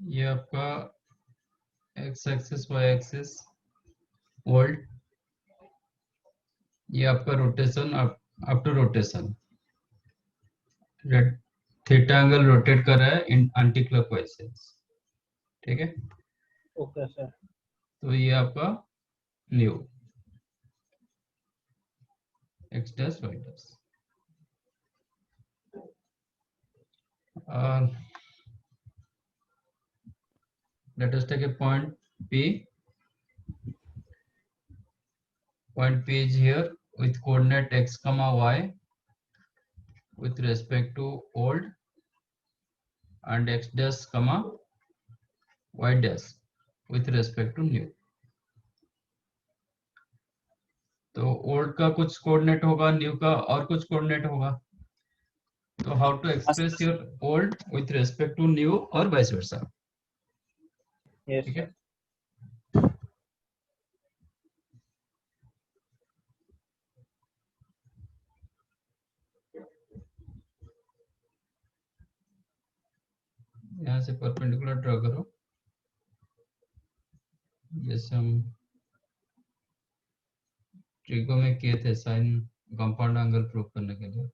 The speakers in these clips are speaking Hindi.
ये आपका X axis Y axis old, ये आपका rotation up to rotation, theta angle rotate कर रहा है इन एंटी क्लॉकवाइज से, ठीक है। Okay sir. तो ये आपका new X dash Y dash. let us take a point P. Point P is here with coordinate x comma y with respect to old and x dash comma y dash with respect to new. तो old का कुछ कोऑर्डिनेट होगा, न्यू का और कुछ कोऑर्डिनेट होगा। तो how to express your old with respect to new और वाइस वर्सा। ठीक है, यहाँ से परपेंडिकुलर ड्रॉ करो, जैसे हम ट्रिगो में किए थे साइन कंपाउंड एंगल प्रूव करने के लिए।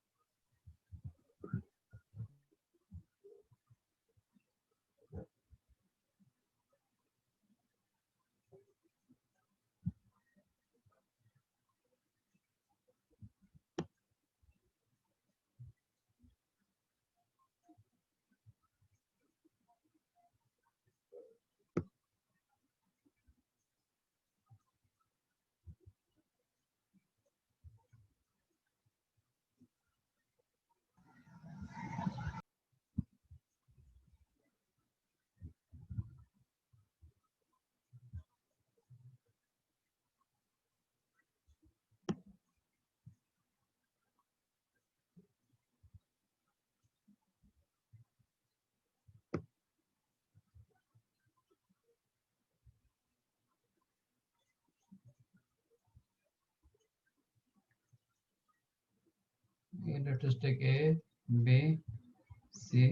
Let us take A, B, C।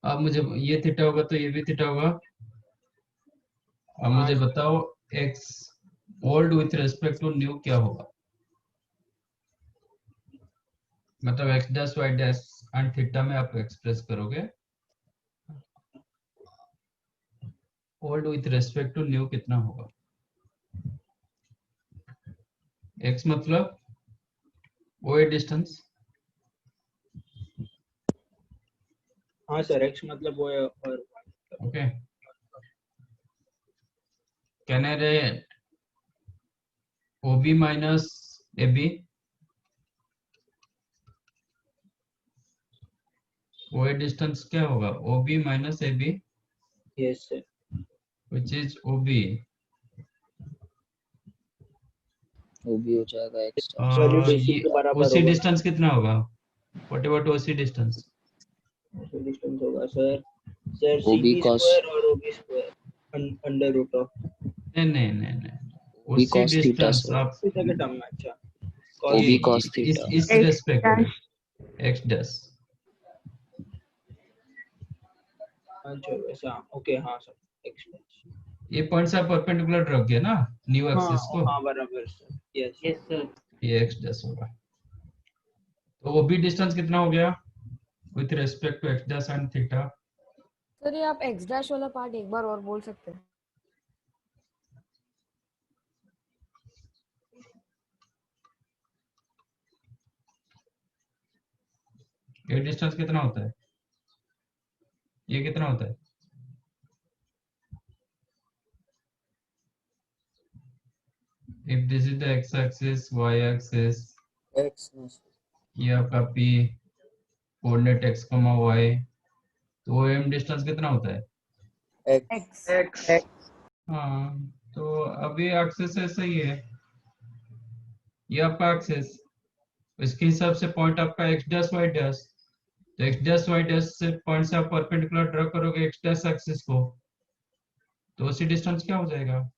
अब मुझे ये थीटा होगा तो ये भी थीटा होगा। अब मुझे बताओ x old with respect to new क्या होगा, मतलब x dash y dash and theta में आप एक्सप्रेस करोगे old with respect to new कितना होगा। x मतलब OA डिस्टेंस। हाँ सर, x मतलब वो है और okay, can I write OB minus AB, OA distance क्या होगा OB minus AB, yes sir, which is OB। OB हो जाएगा x सॉलिड AC ये के बराबर OC होगा। डिस्टेंस कितना होगा, what about OC distance. Distance होगा sir OB CB cos square और OB square under root of नहीं OB OC cos theta distance sir, आप थीटा के टर्म में। अच्छा, OB cos theta इस रेस्पेक्ट में x डैश। अच्छा वैसा, ओके हाँ सर, x ये पॉइंट्स आप परपेंडिकुलर रख गए ना न्यू एक्सिस को। हाँ बराबर सर, यस सर। ये x डैश होगा, तो OB डिस्टेंस कितना हो गया with respect to x dash and theta. Sir ये आप x डैश वाला पार्ट एक बार और बोल सकते हैं। ये डिस्टेंस कितना होता है, ये कितना होता है, if this is the x axis y axis, x ये आपका p कोऑर्डिनेट x, y, तो OM डिस्टेंस कितना होता है x हाँ, तो अभी एक्सेस ऐसा ही है, ये आपका एक्सेस, इसके हिसाब से पॉइंट आपका x डैश y डैश, तो x डैश y डैश से पॉइंट से आप परपेंडिकुलर ड्रॉ करोगे x डैश एक्सिस को, तो उसी डिस्टेंस क्या हो जाएगा,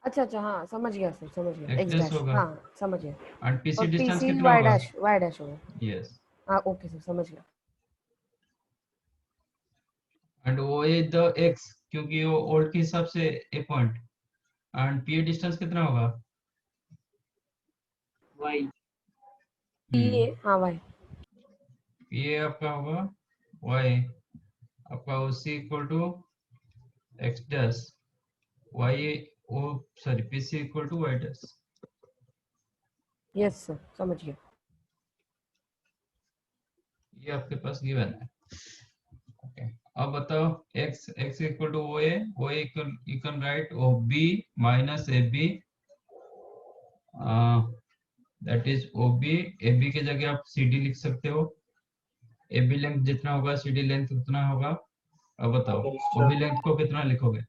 अच्छा हाँ समझ गया सर, समझ गया x x डैश डैश, होगा हाँ समझ गया। एंड PC और डिस्टेंस PC कितना y होगा, डैश होगा। यस। हाँ ओके सर समझ गया। And O A the x, क्योंकि वो ओल्ड के हिसाब से a point, and P A distance कितना होगा? वाई ये हाँ भाई पी ए आपका होगा वाई, आपका OC equal to x dash y, oh sorry P C equal to y dash. Yes sir समझ गया। ये आपके पास गिवन है। ओके, अब बताओ x equal to O A you can write O B minus A B, that is O B. A B की जगह आप सी डी लिख सकते हो, ए बी लेंथ जितना होगा सी डी लेंथ उतना होगा। अब बताओ ओ बी लेंथ को कितना लिखोगे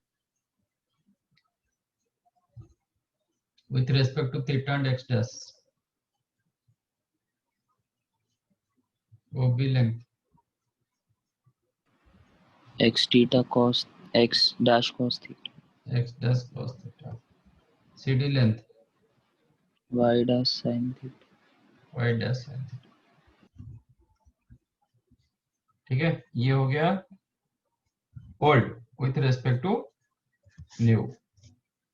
with respect to theta and X dash? O B length x theta cos x dash cos theta, X dash cos theta, C D length y dash sin theta. Y dash sin theta. ठीक है, ये हो गया old with respect to new.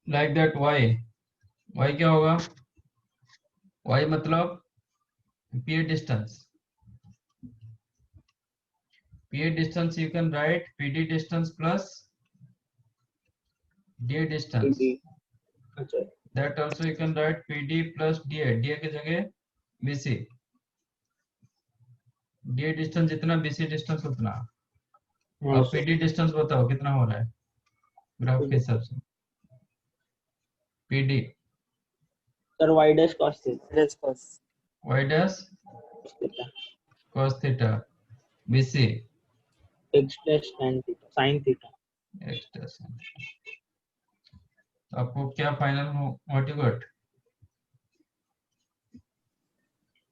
Like that Y, Y क्या होगा? वाई मतलब P distance, P distance you can write P D distance plus D distance, अच्छा that also you can write P D plus D A, D A की जगह बी सी, डी डिस्टेंस जितना बी सी डिस्टेंस उतना। हाँ अब सर पी डी डिस्टेंस बताओ कितना हो रहा है ग्राफ के हिसाब से? P D sir Y dash cos theta Y dash cos theta, B C X dash sine theta. X dash sin theta. तो आपको क्या final what you got?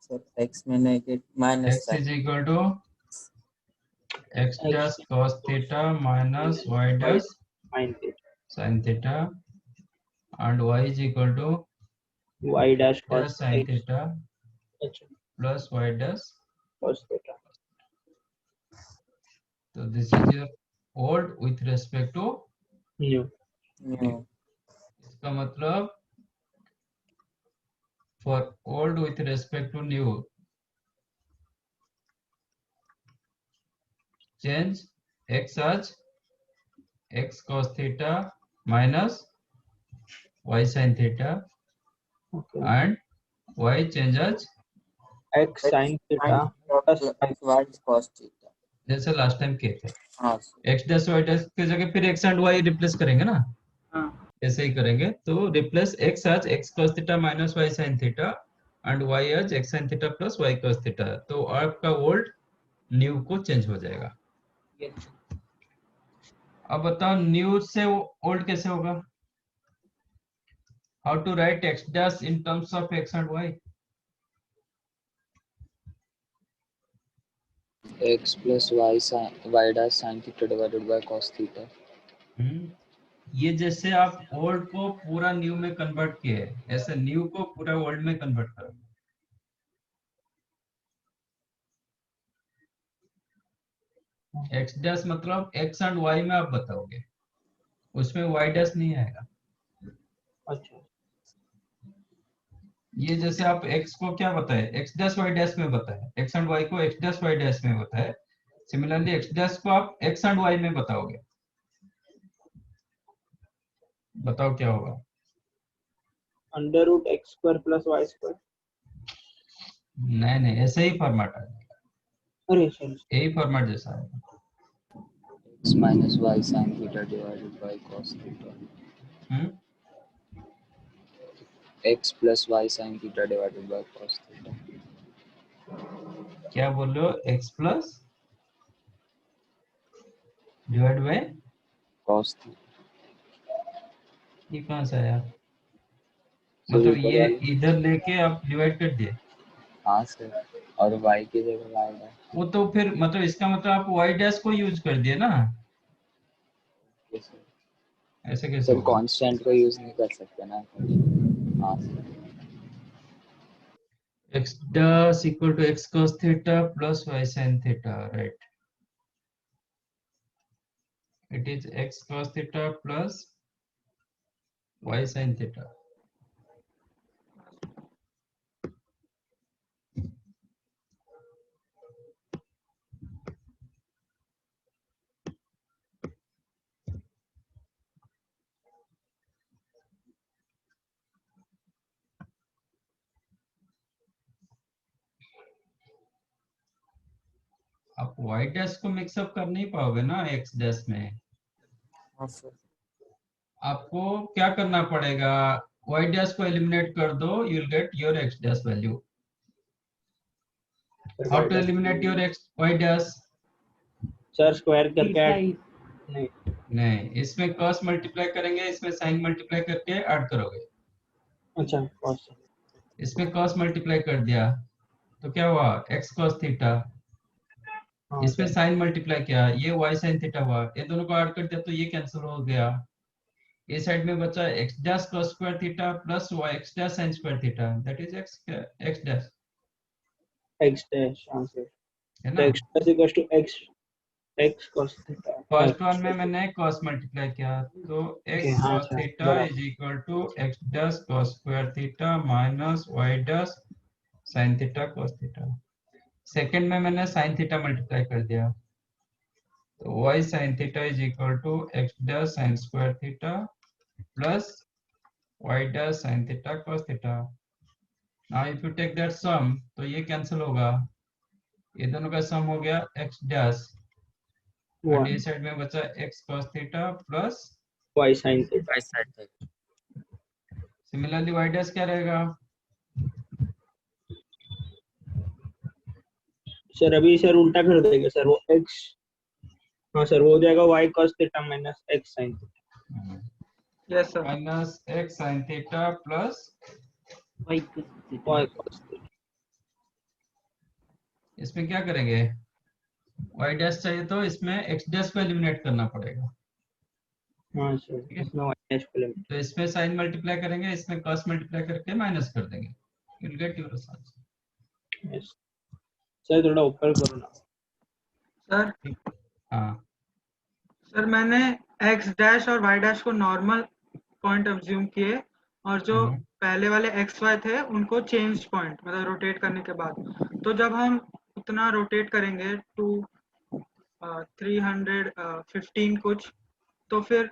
Sir, x में negative minus x is equal to x dash cos theta minus y dash sine theta sin theta, and y is equal to Y dash dash cos sin theta अच्छा plus y dash। Cos theta. So this is your old with respect to new new. इसका मतलब for old with respect to new, change x as x cos theta minus y sin theta, okay and y change as x sign theta plus y cos theta. जैसे लास्ट टाइम किए थे हाँ sir. x dash y dash की जगह फिर x एंड y रिप्लेस करेंगे ना, हाँ ऐसे ही करेंगे। तो replace x as x cos theta minus y sin theta and y as x sin theta plus y cos theta, तो आपका ओल्ड न्यू को चेंज हो जाएगा। यस अब बताओ न्यू से ओल्ड कैसे होगा? How to write x dash in terms of x and y? x plus y dash sin theta divided by cos theta. ये जैसे आप ओल्ड को पूरा न्यू में कन्वर्ट किए, ऐसे न्यू को पूरा ओल्ड में कन्वर्ट करो। x डैश मतलब x एंड y में आप बताओगे, उसमें y डैश नहीं आएगा। अच्छा ये जैसे आप x को क्या बताए, x डैश y डैश में बताए, x एंड y को x डैश y डैश में बताए, सिमिलरली x डैश को आप x एंड y में बताओगे। बताओ क्या होगा? Under root X square plus Y square. नहीं नहीं, ऐसे ही फॉर्मेट आएगा, अरे सॉरी यही फॉर्मेट जैसा आएगा। x minus y sin theta divided by cos theta. x plus y sin theta divided by cos theta. क्या बोल रहे हो? x plus divide by cos theta. ये कहाँ से आया? So मतलब ऊपर ये वाली इधर लेके आप डिवाइड कर दिए, हाँ सर, और y की जगह y dash. वो तो फिर मतलब इसका मतलब आप y डैश को यूज कर दिए ना, Yes, sir. ऐसे कैसे सर होगा? कांस्टेंट को यूज नहीं कर सकते ना। हाँ sir. x dash equal to x cos theta plus y sin theta, right? It is x cos theta plus y sin theta. आप y डैश को मिक्सअप कर नहीं पाओगे ना x डैश में। हाँ सर। आपको क्या करना पड़ेगा, y डैश को एलिमिनेट कर दो, you will get your x dash value. How to eliminate your x y dash? Sir square करके ऐड नहीं नहीं, इसमें cos मल्टीप्लाई करेंगे, इसमें sin मल्टीप्लाई करके ऐड करोगे। अच्छा cos इसमें cos मल्टीप्लाई कर दिया तो क्या हुआ, x cos थीटा। हाँ इसमें सर sin मल्टीप्लाई किया, ये y sin थीटा हुआ। ये दोनों को ऐड कर दिया तो ये कैंसिल हो गया। ये साइड में बचा x dash cos square theta plus y x dash sin square theta, that is x dash, x dash हाँ सर है तो ना। x dash equals to x cos theta first one में मैंने cos मल्टीप्लाई किया तो ओके x हाँ cos सर थीटा बराबर is equal to x dash cos square theta minus y dash sin theta cos theta. Second में मैंने sin थीटा मल्टीप्लाई कर दिया तो y sin theta is equal to x dash sin square theta plus y dash sin theta cos theta. Now if you take that sum तो ये कैंसिल होगा, ये दोनों का सम हो गया x डैश एंड ये 1 साइड में बचा x cos theta plus y sin theta right side पे। सिमिलरली y डैश क्या रहेगा, सर अभी सर उल्टा कर देंगे सर वो x हाँ सर वो हो जाएगा y cos theta minus x sin theta yes sir minus x sin theta plus y cos theta इसमें क्या करेंगे, y डैश चाहिए तो इसमें x डैश को एलिमिनेट करना पड़ेगा। हाँ सर ठीक है, इसमें y dash को लेंगे तो इसमें sin मल्टीप्लाई करेंगे, इसमें cos मल्टीप्लाई करके माइनस कर देंगे, you will get your answer. Yes sir थोड़ा ऊपर करो ना सर हाँ सर मैंने x डैश और y डैश को नॉर्मल पॉइंट अज्यूम किए और जो हम्म, पहले वाले x y थे उनको चेंज पॉइंट मतलब रोटेट करने के बाद, तो जब हम उतना रोटेट करेंगे टू 315 कुछ, तो फिर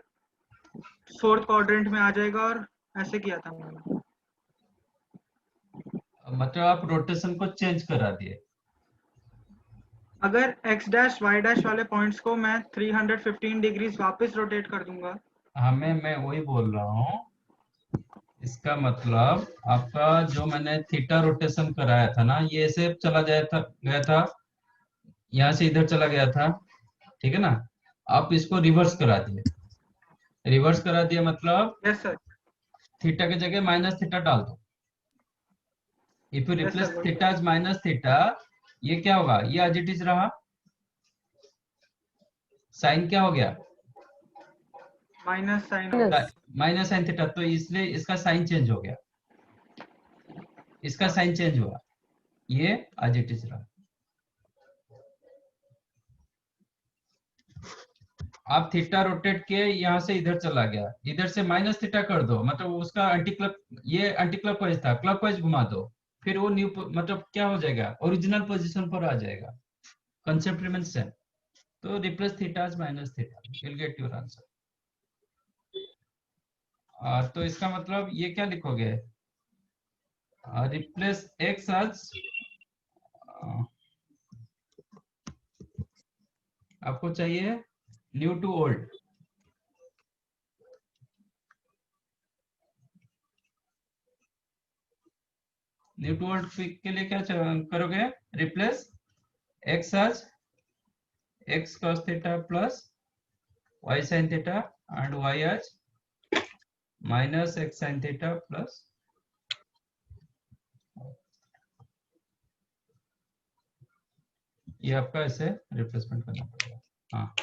फोर्थ क्वाड्रेंट में आ जाएगा और ऐसे किया था मैंने। मतलब आप रोटेशन को चेंज करा दिए। अगर x डैश y डैश वाले पॉइंट्स को मैं 315 डिग्रीज वापस रोटेट कर दूंगा, मैं वही बोल रहा हूँ, इसका मतलब आपका जो मैंने थीटा रोटेशन कराया था ना, ये ऐसे चला गया था, यहाँ से इधर चला गया था, ठीक है ना। आप इसको रिवर्स करा दिए, रिवर्स करा दिया मतलब यस सर थीटा की जगह माइनस थीटा डाल दो। If you yes replace sir theta as minus theta, ये क्या होगा, ये एज इट इज रहा, साइन क्या हो गया, माइनस साइन हो माइनस माइनस साइन थीटा, तो इसलिए इसका साइन चेंज हो गया, इसका साइन चेंज हुआ, ये एज इट इज रहा। आप थीटा रोटेट के यहाँ से इधर चला गया, इधर से माइनस थीटा कर दो, मतलब उसका एंटी क्लॉक, ये एंटी क्लॉकवाइज था, क्लॉकवाइज घुमा दो, फिर वो न्यू मतलब क्या हो जाएगा, ओरिजिनल पोजीशन पर आ जाएगा, कंसेप्ट रिमेंस सेम। तो replace theta as minus theta, you will get your answer. तो इसका मतलब ये क्या लिखोगे, रिप्लेस एक्स एज, आपको चाहिए new to old, new to old के लिए क्या करोगे, replace x as x cos theta plus y sin theta and y as minus x sin theta plus, ये आपका ऐसे रिप्लेसमेंट करना पड़ेगा। हाँ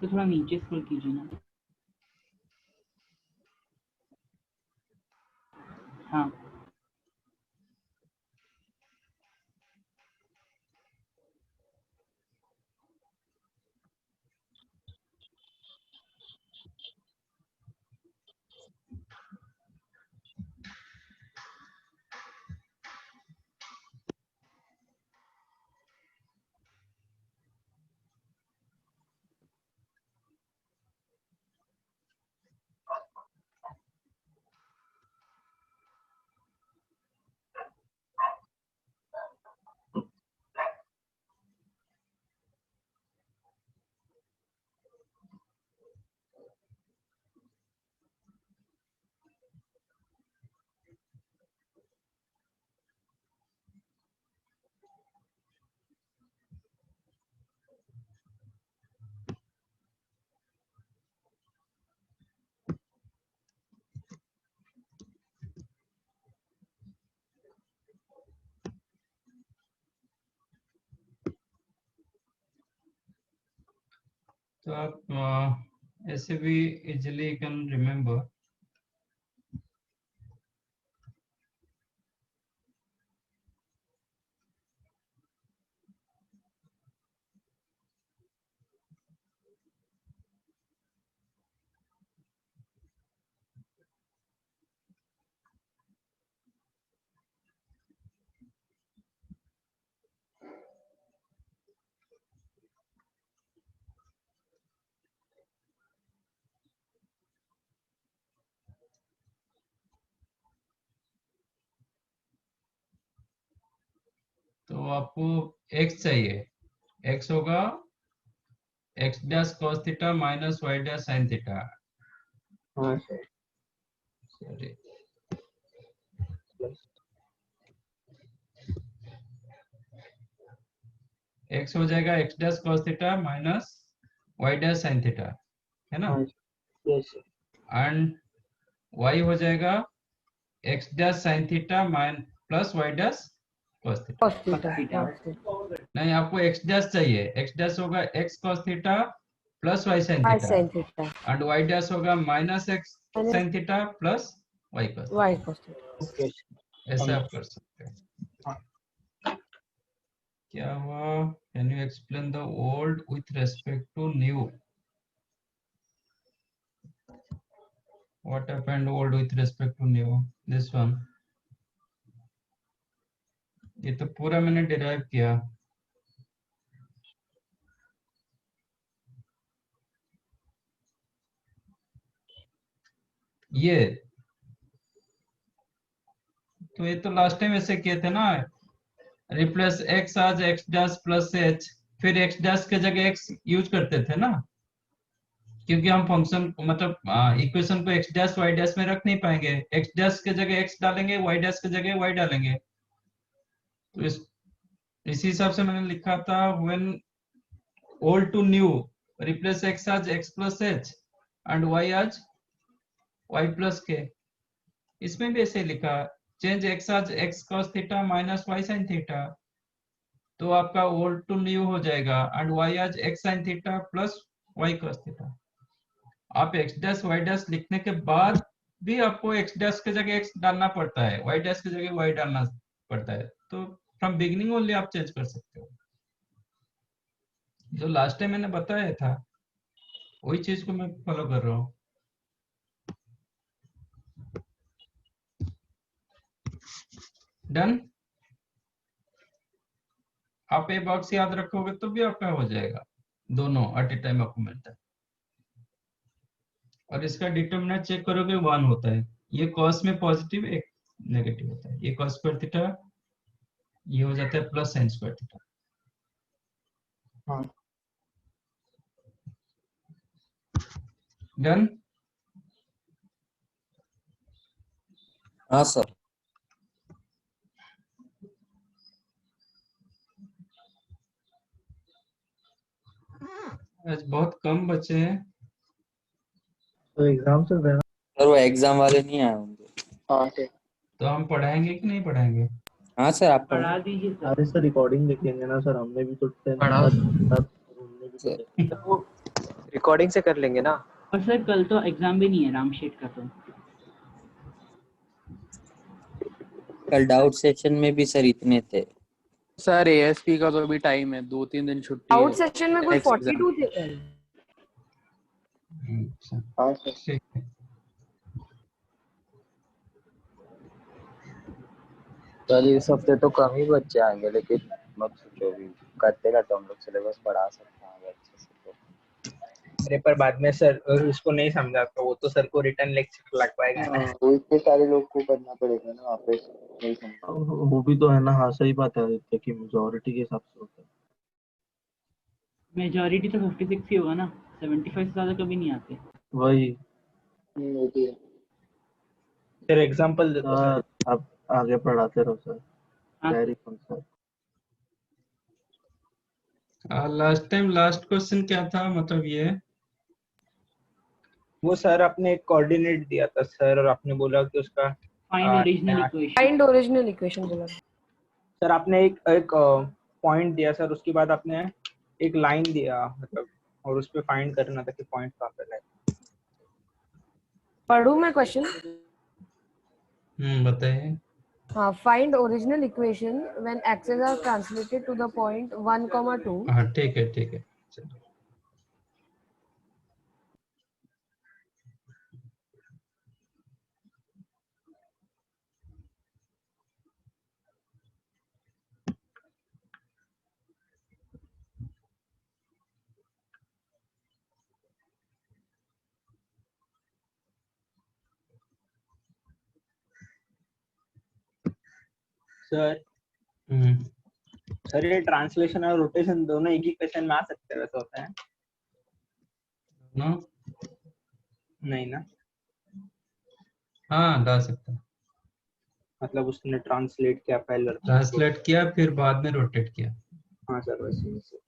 तो थोड़ा नीचे स्क्रॉल कीजिए ना। हाँ तो आप ऐसे भी इजिली कैन रिमेम्बर। तो आपको x चाहिए, x होगा x dash cos theta minus y dash sin theta. हाँ सर। सॉरी, x हो जाएगा x dash cos theta minus y dash sin theta, है ना? हाँ यस सर। एंड y हो जाएगा x dash sin theta plus y dash cos theta. cos theta. theta. नहीं, आपको x डैश चाहिए, x डैश होगा x cos theta plus y sin Y theta sin theta. And y dash होगा minus x Minus sin theta plus y cos Y theta. cos theta. Okay ऐसे आप कर सकते हैं। हाँ। क्या हुआ? Can you explain the old with respect to new? What happened old with respect to new? This one. ये तो पूरा मैंने डिराइव किया। ये तो लास्ट टाइम ऐसे किए थे ना, replace x as x dash plus h, फिर x डैश के जगह x यूज करते थे ना, क्योंकि हम फंक्शन मतलब इक्वेशन को x डैश y डैश में रख नहीं पाएंगे, x डैश के जगह x डालेंगे, y डैश के जगह y डालेंगे। तो इसी हिसाब से मैंने लिखा था when old to new replace x as x plus h and y as y plus k। इसमें भी ऐसे लिखा, change x as x cos theta minus y sin theta, तो आपका ओल्ड टू न्यू हो जाएगा and y as x sin theta plus y cos theta. आप x डैश y डैश लिखने के बाद भी आपको x डैश के जगह x डालना पड़ता है, y डैश के जगह y डालना पड़ता है, तो फ्रॉम बिगिनिंग ओनली आप चेंज कर सकते हो। जो लास्ट टाइम मैंने बताया था वही चीज को मैं फॉलो कर रहा हूँ। डन? आप ये बॉक्स याद रखोगे तो भी आपका हो जाएगा, दोनों एट ए टाइम आपको मिलता है। और इसका डिटरमिनेंट चेक करोगे 1 होता है, ये कॉस में पॉजिटिव एक नेगेटिव होता है, ये कॉस स्क्वायर थीटा ये हो जाता है प्लस साइन स्क्वायर थीटा। हाँ डन? हाँ सर। आज बहुत कम बचे हैं। तो एग्जाम चल रहा है ना? सर वो एग्जाम वाले नहीं आए होंगे। हाँ सर। तो हम पढ़ाएंगे कि नहीं पढ़ाएंगे? हाँ सर आप पढ़ा दीजिए सर। अरे सर रिकॉर्डिंग देखेंगे ना सर, हमने भी तो पढ़ा। हमने भी तो सर। देखा। वो रिकॉर्डिंग से कर लेंगे ना। और सर कल तो एग्जाम भी नहीं है रामशेट का तो। कल डाउट सेशन में भी सर इतने थे। सर एएसपी का तो अभी टाइम है, 2-3 दिन छुट्टी आउट है। सेशन में कुल नेक्स्ट एग्जाम। 42 थे कल। अच्छा, हाँ सर। ठीक है। कल इस हफ्ते तो कम ही बच्चे आएंगे, लेकिन मत सोचो, भी करते रहते हम लोग, सिलेबस पढ़ा सकते हैं आगे अच्छे से तो। अरे पर बाद में सर उसको नहीं समझा तो वो तो सर को रिटर्न लेक्चर लग पाएगा ना। तो इतने सारे लोग को करना पड़ेगा ना वापस, नहीं समझ। वो भी तो है ना। हाँ सही बात है आदित्य कि मेजोरिटी के हिसाब से होता है। मेजॉरिटी तो 56 ही होगा ना, 75 से ज्यादा कभी नहीं आते। वही वो भी है। सर एग्जांपल दे दो सर। आप आगे पढ़ाते रहो सर। हाँ very sir. Good sir. Last time last question क्या था, मतलब ये? वो सर आपने एक कोऑर्डिनेट दिया था सर, और आपने बोला कि उसका फाइंड ओरिजिनल यहाँ इक्वेशन। फाइंड ओरिजिनल इक्वेशन बोला। सर आपने एक एक पॉइंट दिया सर, उसके बाद आपने एक लाइन दिया मतलब, और उस पे फाइंड करना था कि पॉइंट कहाँ पे है। पढ़ूं मैं क्वेश्चन? बताइए। हाँ, find original equation when axes are translated to the point 1, 2। हाँ ठीक है, ठीक है, चलो। सर हम्म सर ये ट्रांसलेशन और रोटेशन दोनों एक ही क्वेश्चन में आ सकते हैं, वैसा होता है? नो, नहीं ना, हाँ डाल सकता है। मतलब उसने ट्रांसलेट किया पहले। ट्रांसलेट किया फिर बाद में रोटेट किया। हाँ सर वैसे ही sir.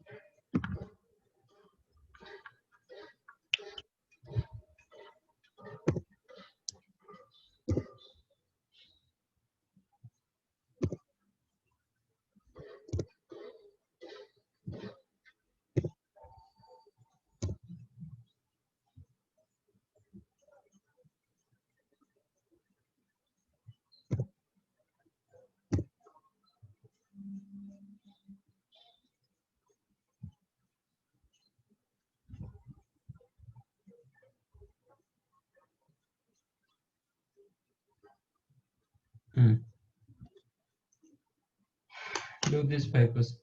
Do this papers.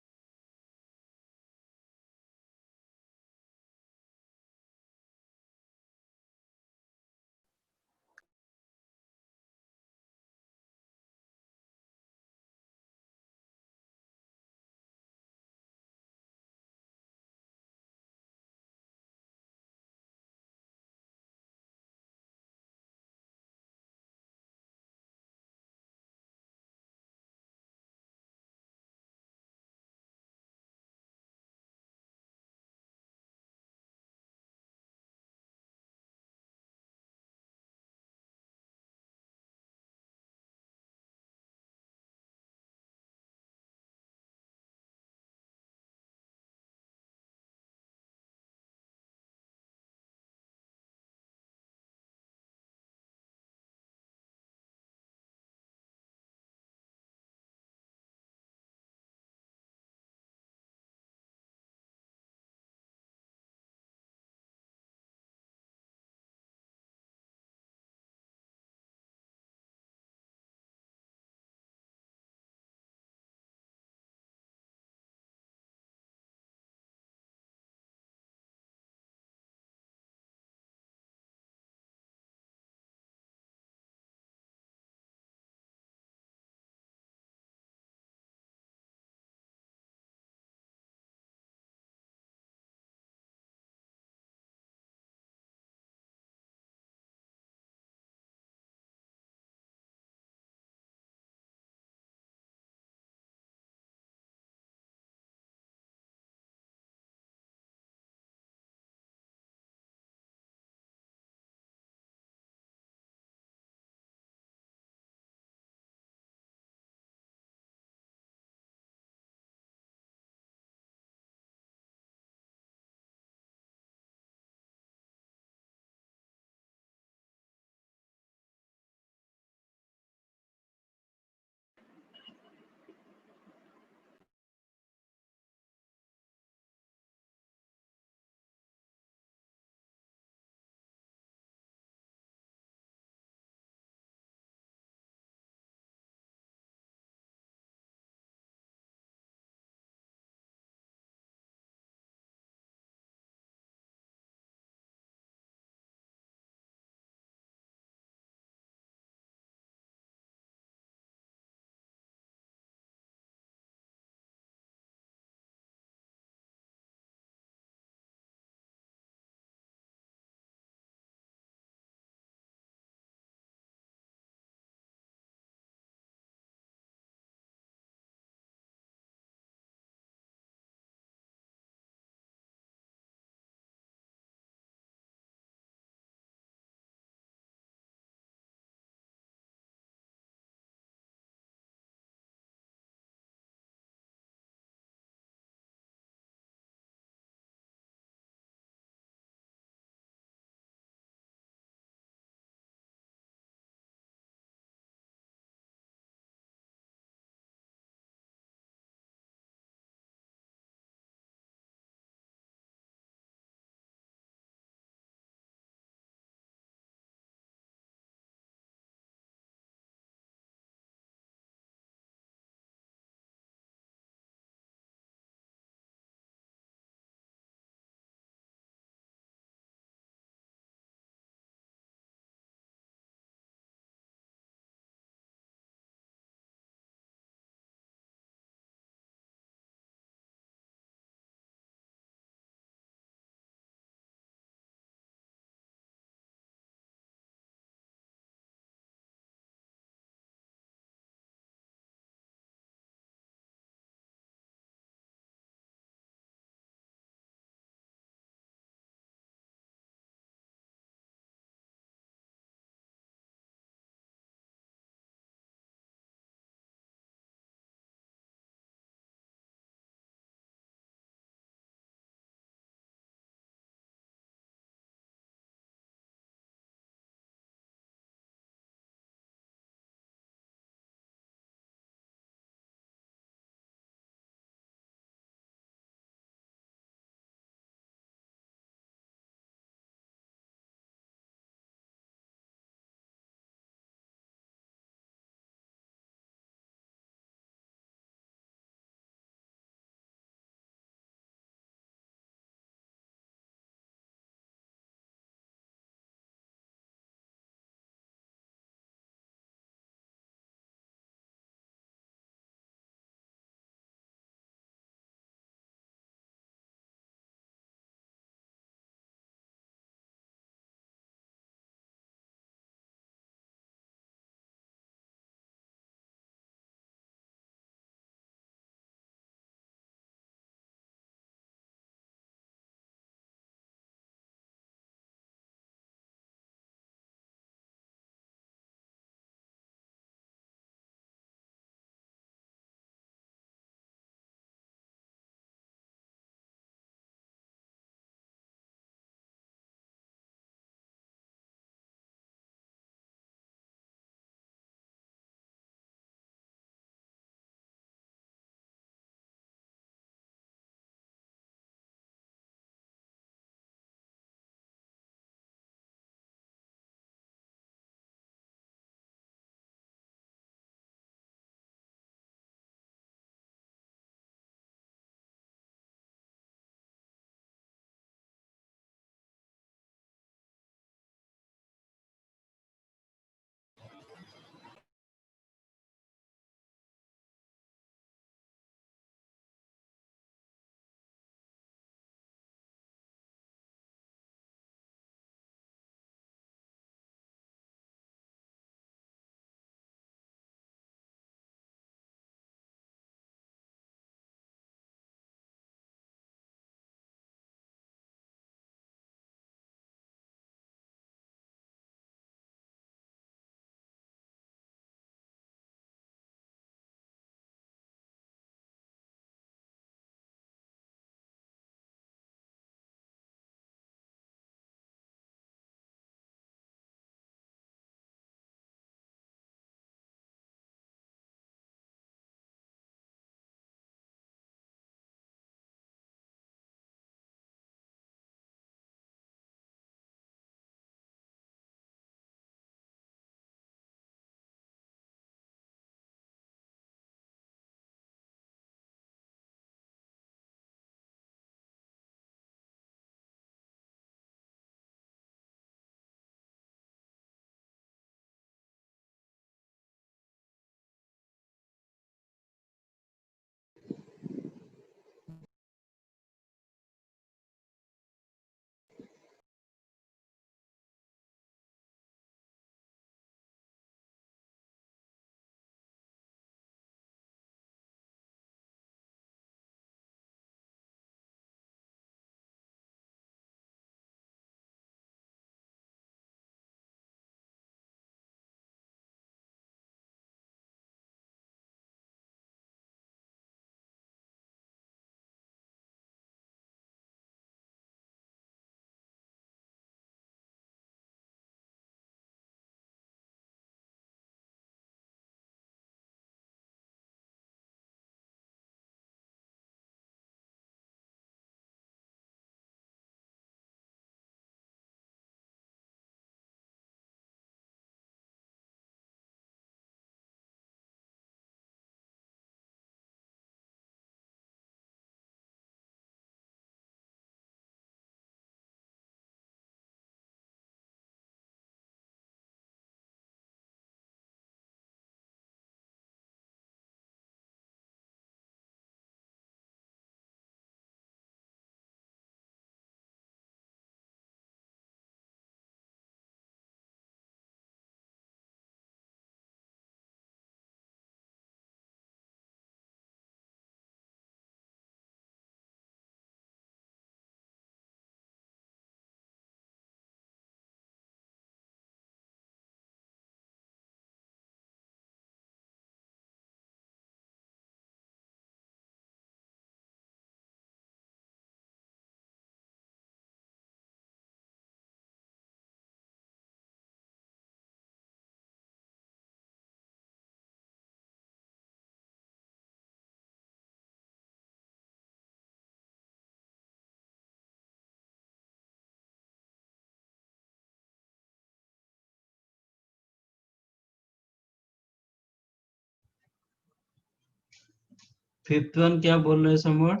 Fifth one क्या बोल रहे हैं समर्थ?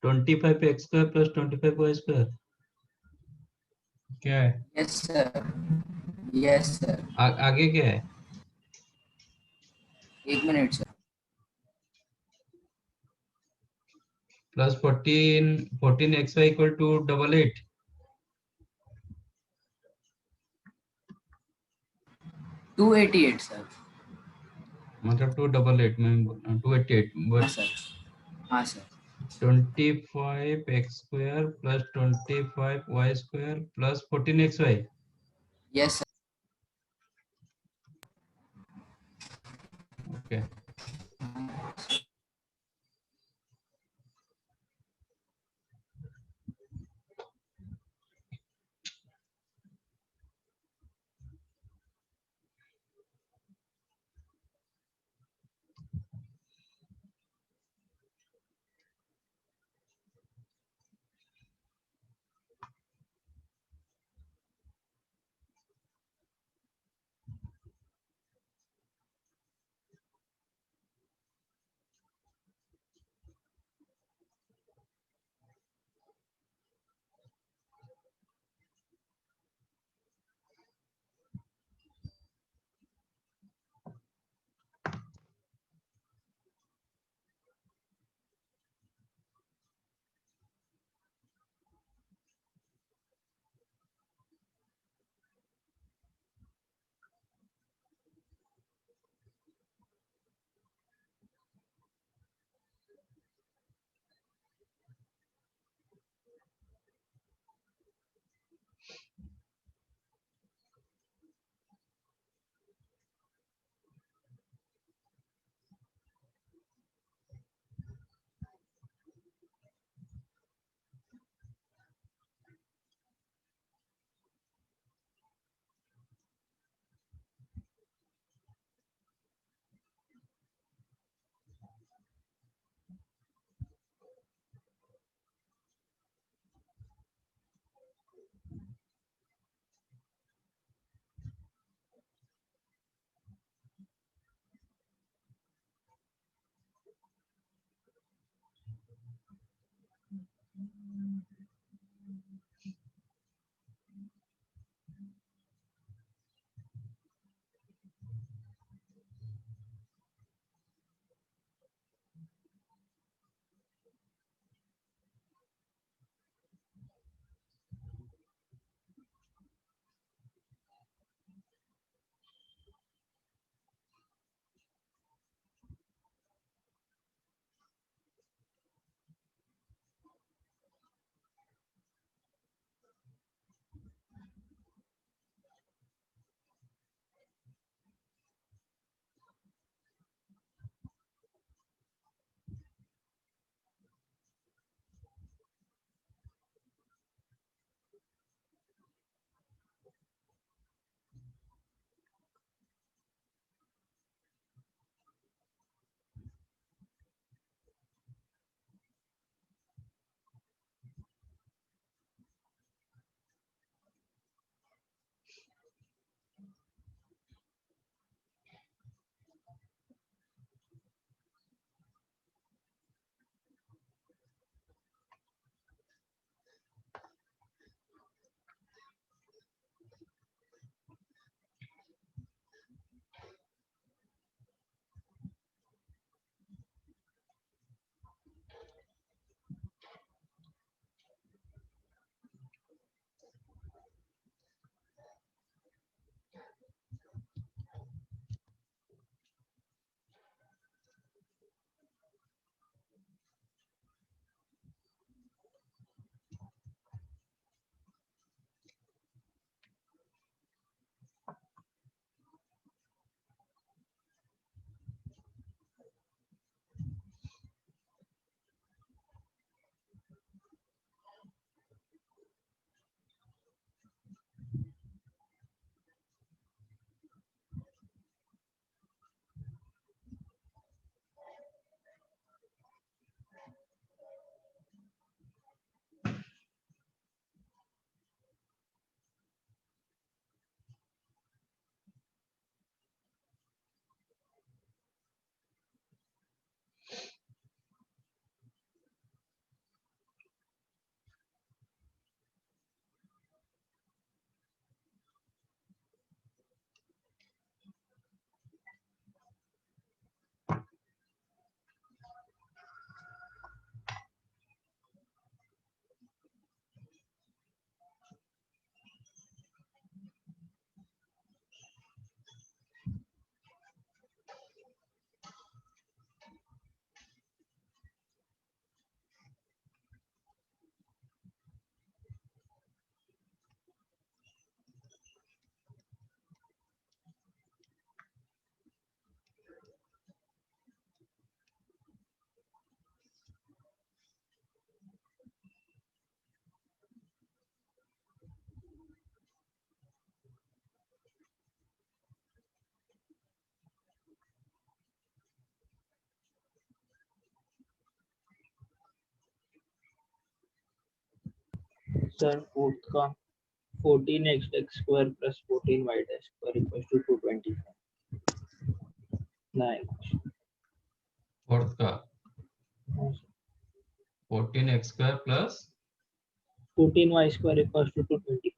25x² प्लस 25y², क्या है? Yes sir, yes sir. आगे क्या है? 1 minute sir. Plus 14xy equal to 88। 288 sir. मतलब 288 में 288 हाँ बट सर, हाँ sir. 25x² plus 25y² plus 14xy। Yes sir. Okay, sir fourth का 14x square plus 14y square equals to 225. नया equation. फोर्थ का हाँ, sir. 14x² plus 14y square equals to 225.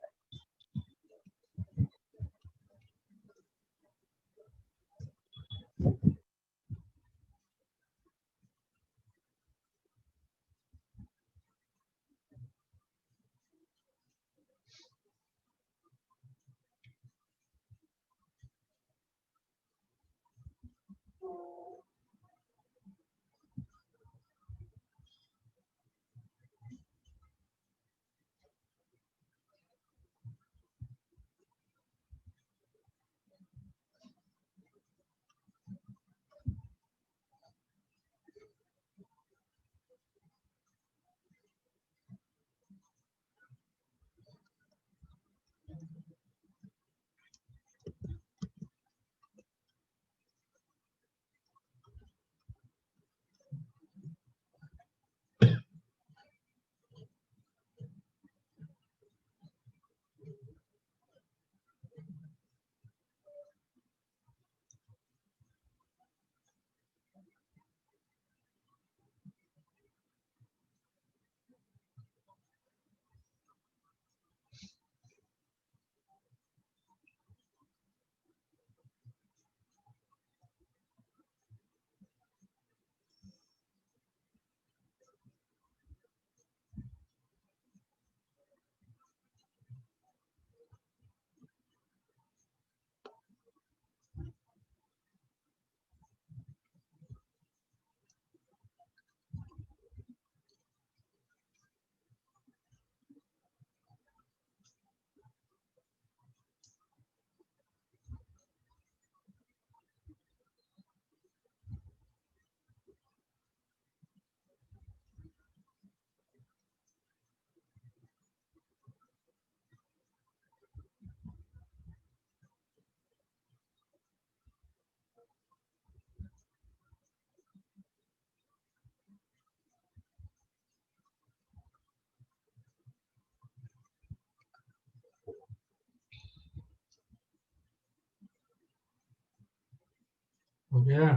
हो गया।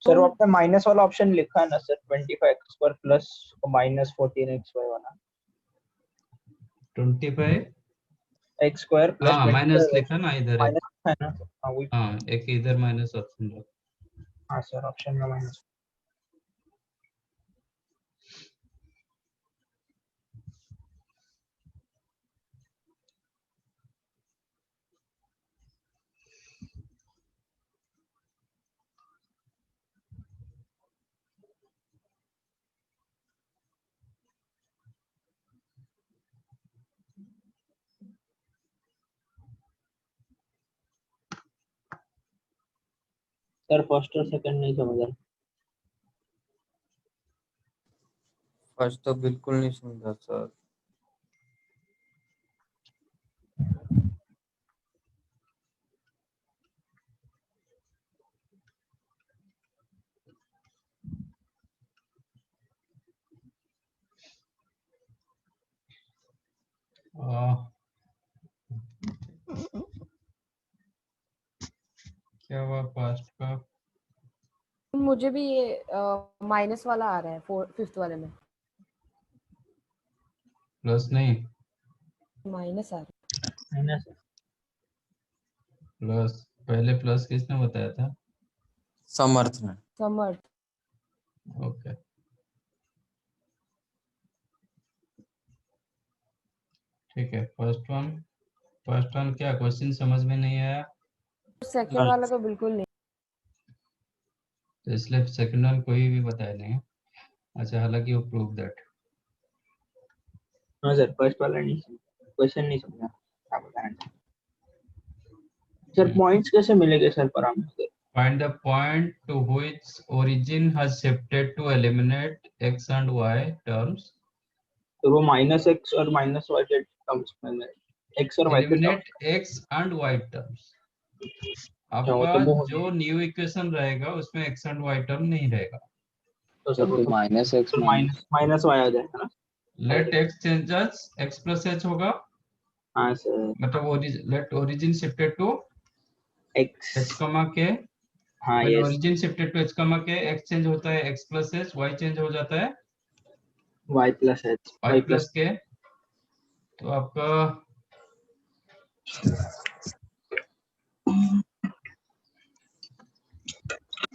सर वो आपने माइनस वाला ऑप्शन लिखा है ना sir 25x square plus minus 14xy वाला 25 x square plus हाँ माइनस लिखा ना इधर है। माइनस है ना. हाँ वही. हाँ एक इधर माइनस ऑप्शन रखा। हाँ सर ऑप्शन में माइनस. सर फर्स्ट और सेकंड नहीं समझ रहा. फर्स्ट तो बिल्कुल नहीं समझा सर। क्या हुआ पास्ट का? मुझे भी ये माइनस वाला आ रहा है फिफ्थ वाले में प्लस नहीं माइनस आ रहा है ना सर. प्लस। पहले प्लस किसने बताया था? समर्थ में। है समर्थ। ओके ठीक है। फर्स्ट वन क्या क्वेश्चन समझ में नहीं आया सेकंड वाला तो बिल्कुल नहीं। तो इसलिए सेकंड वन कोई भी बताया नहीं। अच्छा हालांकि वो प्रूव दैट। हाँ सर फर्स्ट वाला नहीं क्वेश्चन नहीं समझा. क्या बता रहे हैं सर? पॉइंट्स कैसे मिलेंगे sir parameter? Find the point to which origin has shifted to eliminate x and y terms. तो वो माइनस एक्स और माइनस वाई के टर्म्स में एक्स और वाई के Eliminate x and y terms. आपका जो न्यू इक्वेशन रहेगा उसमें x and y टर्म नहीं रहेगा। तो सर वो माइनस एक्स माइनस वाई आ जाएगा ना. Let X changes X plus H होगा, हाँ सर मतलब let origin shifted to x H comma K, हाँ when yes origin shifted to H comma K X change होता है X plus H, Y change हो जाता है y plus h Y plus K. तो आपका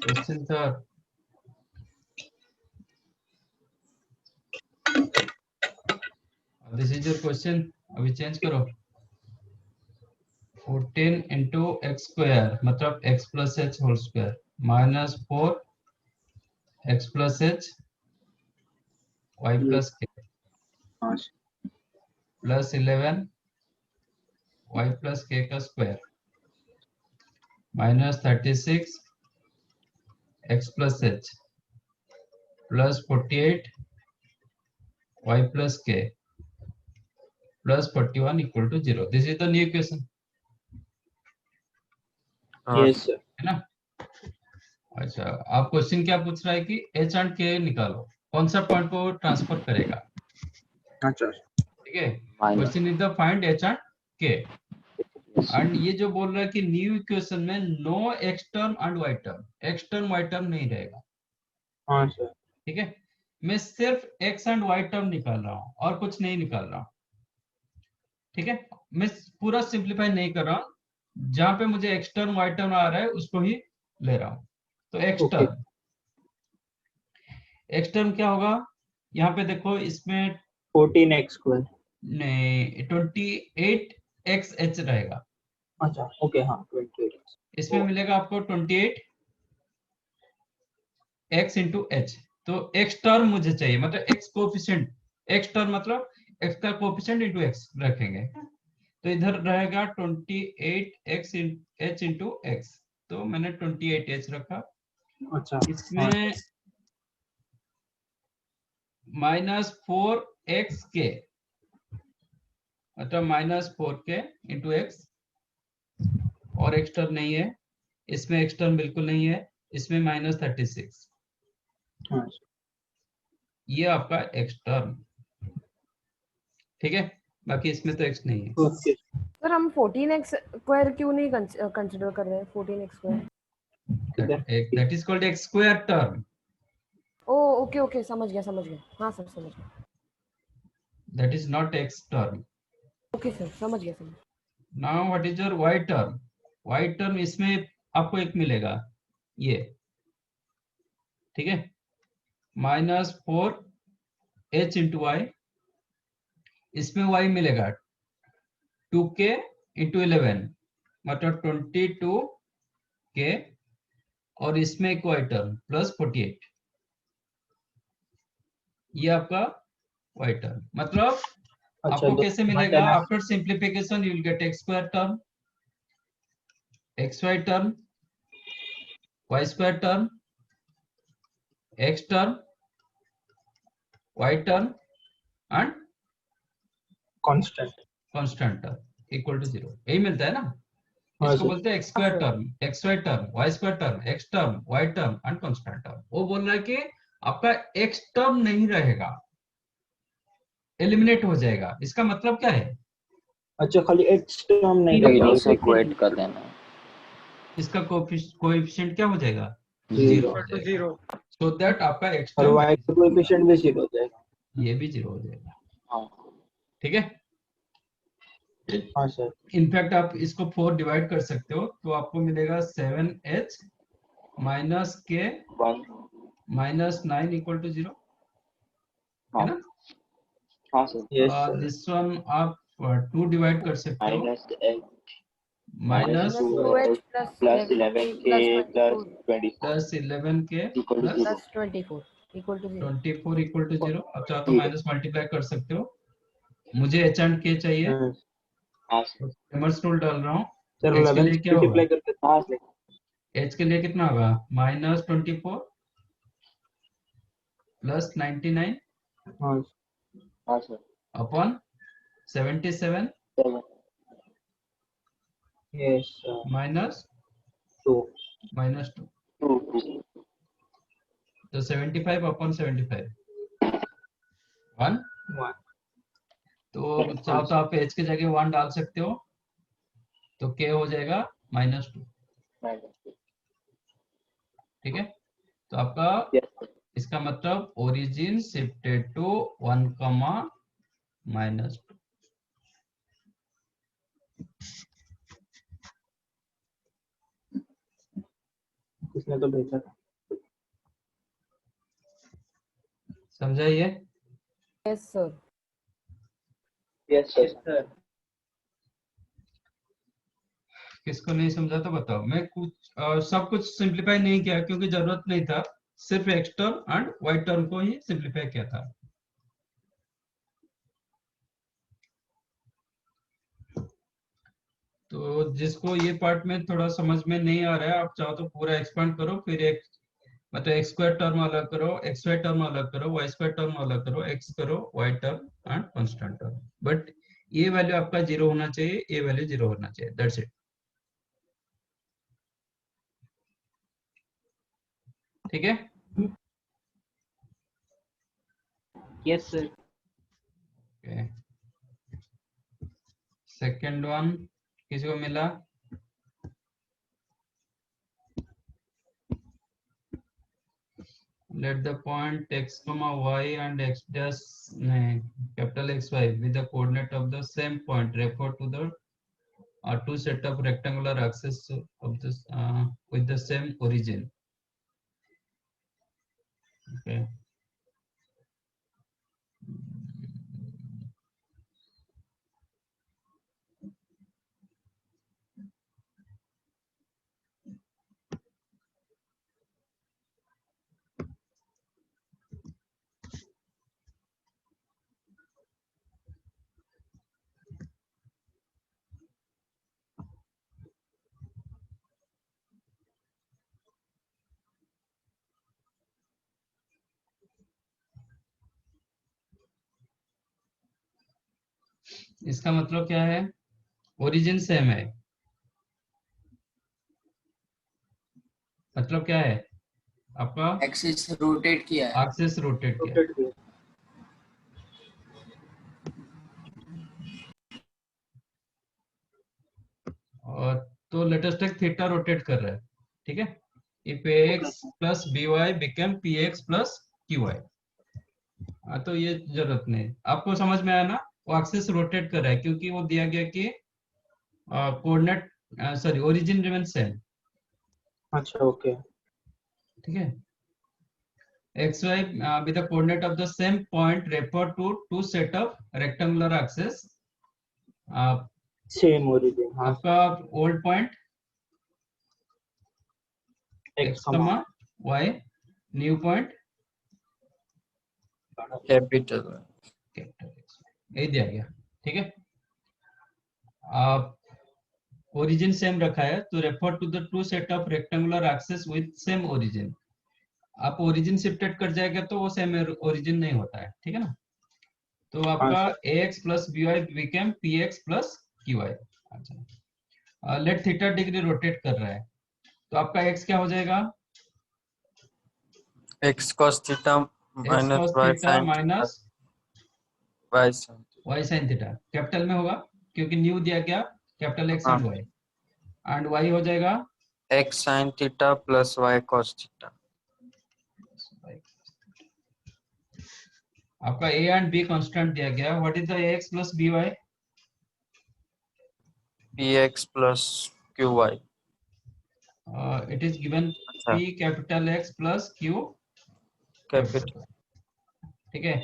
क्वेश्चन था, दिस इज योर क्वेश्चन, अभी चेंज करो। 14 इंटू एक्स स्क्वायर मतलब x plus h whole square minus 4 x plus H y plus k हाँ प्लस 11 वाई प्लस के का square minus 36 x plus h plus 48 y plus k plus 41 equal to 0। This is the new equation, yes sir है ना। अच्छा, आप क्वेश्चन क्या पूछ रहा है कि एच एंड के निकालो, कौन सा पॉइंट को ट्रांसफर करेगा, अच्छा ठीक है। Question is the find H and K, and ये जो बोल रहा है कि न्यू इक्वेशन में no X term and Y term, X term Y term नहीं रहेगा, हाँ सर ठीक है। मैं सिर्फ एक्स एंड वाई टर्म निकाल रहा हूँ और कुछ नहीं निकाल रहा हूँ, ठीक है। मैं पूरा सिंप्लीफाई नहीं कर रहा हूँ, जहां पे मुझे एक्स टर्म वाई टर्म आ रहा है उसको ही ले रहा हूँ। तो x okay term, X term क्या होगा, यहाँ पे देखो इसमें 14x स्क्वायर नहीं 28 एक्स एच रहेगा, अच्छा ओके हाँ 28x इसमें मिलेगा आपको 28 एक्स इंटू एच। तो एक्स टर्म मुझे चाहिए, मतलब एक्स कोफिशिएंट, एक्स टर्म मतलब एक्स का कोफिशिएंट इंटू एक्स रखेंगे, तो इधर रहेगा 28 एक्स एच इंटू एक्स, तो मैंने 28 एच रखा। अच्छा हाँ इसमें माइनस 4 एक्स के मतलब माइनस 4 के इंटू एक्स, और एक्स टर्म नहीं है, इसमें एक्स टर्म बिल्कुल नहीं है, इसमें माइनस 36, हाँ ये आपका एक्स टर्म, ठीक है। बाकी इसमें तो एक्स नहीं है। ओके सर हम 14x स्क्वायर क्यों नहीं कंसिडर कर रहे हैं 14x square? That is called X square term, ओ ओके ओके समझ गया हाँ सर समझ गया, that is not X term. Okay sir समझ गया समझ गया। Now what is your Y term, Y term इसमें आपको एक मिलेगा ये, ठीक है, माइनस 4 एच इंटू वाई, इसमें वाई मिलेगा 2k इंटू 11 मतलब 22 के, और इसमें एक वाई टर्म प्लस 48, ये आपका वाई टर्म, मतलब अच्छा आपको दो कैसे मिलेगा, after simplification you will get X square term, X Y term, Y square term, X term, Y term and constant constant term equal to 0, यही मिलता है ना। हाँ इसको सर बोलते हैं X square term, X Y term, Y square term, X term, Y term and constant term. वो बोल रहा है कि आपका एक्स टर्म नहीं रहेगा, एलिमिनेट हो जाएगा, इसका मतलब क्या है, अच्छा खाली x टर्म नहीं Zero रहेगा इन्हीं coefficient से इक्वेट कर देना है। इसका कोएफिशिएंट क्या हो जाएगा, जीरो 0 हो to जाएगा, 0 सो दैट आपका एक्स और टर्म y का कोएफिशिएंट भी 0 हो जाएगा ये भी 0 हो जाएगा, हाँ ठीक है। हाँ सर इनफैक्ट आप इसको 4 डिवाइड कर सकते हो, तो आपको मिलेगा 7h माइनस के 1 माइनस 9 इक्वल टू 0, है हाँ ना। हाँ sir yes sir this one आप 2 डिवाइड कर सकते हो, minus minus minus 2h 2h plus plus 11 11k plus plus 24 plus 11k equal to plus 0 plus 24 equal to 0। 24 equal to 0। अब चाहो तो Zero. माइनस मल्टीप्लाई कर सकते हो, मुझे एच एंड के चाहिए, हाँ सर कॉमर्स रूल डाल रहा हूँ। सर एच के 11 लिए से क्या होगा, मल्टीप्लाई करके हाँ सर एच के लिए कितना होगा, माइनस 24 प्लस 99 हाँ हाँ सर अपॉन 77 7 यस माइनस 2 -2, 2 तो 75 अपॉन 75 1 1 तो चाहो तो आप h की जगह 1 डाल सकते हो, तो k हो जाएगा -2। ठीक है, तो आपका Yes. इसका मतलब ओरिजिन शिफ्टेड टू 1, -2। इसने तो भेजा था। समझा ये? Yes, sir. Yes, sir. किसको नहीं समझा तो बताओ। मैं सब कुछ सिंप्लीफाई नहीं किया क्योंकि जरूरत नहीं था, सिर्फ X term and Y term को ही सिंप्लीफाई किया था। तो जिसको ये पार्ट में थोड़ा समझ में नहीं आ रहा है, आप चाहो तो पूरा एक्सपांड करो, फिर एक मतलब एक्स स्क्वायर टर्म अलग करो, एक्स वाई टर्म अलग करो, वाई स्क्वायर टर्म अलग करो, एक्स करो, Y term and constant term. But ये वैल्यू आपका 0 होना चाहिए, ये वैल्यू 0 होना चाहिए, दैट्स इट। ठीक है? Yes sir. Okay, second one किसी को मिला? Let the point x, y and x dash capital XY with the coordinate of the same point refer to the two set of rectangular axes of this with the same origin. Okay. इसका मतलब क्या है? ओरिजिन सेम है, मतलब क्या है आपका? एक्सिस रोटेट किया है। एक्सिस रोटेट किया। रोटेट किया। और तो लेटेस्ट टेक थीटा रोटेट कर रहा है। ठीक है, if ax plus by became px plus qy। तो ये जरूरत नहीं, आपको समझ में आया ना? वो एक्सिस रोटेट कर रहा है क्योंकि वो दिया गया कि coordinate sorry origin remain same. अच्छा ओके। ठीक है, xy with the coordinate of the same point refer to two set of rectangular axes। Same origin. हाँ आपका old point x, y, new point capital capital X, यही दिया गया। ठीक है, आप ओरिजिन सेम रखा है तो refer to the two set of rectangular axes with same origin. आप ओरिजिन शिफ्टेड कर जाएगा तो वो सेम ओरिजिन नहीं होता है। ठीक है ना? तो आपका ax plus by became px plus qy। अच्छा, लेट थीटा डिग्री रोटेट कर रहा है तो आपका x क्या हो जाएगा? x cos theta x minus cos y theta sin minus y sin y sin theta, capital में होगा क्योंकि न्यू दिया गया capital x and y, and y हो जाएगा x sin theta plus y cos theta. आपका a एंड b कांस्टेंट दिया गया। What is the ax plus by? px plus qy। It is given p capital x plus q capital. ठीक है,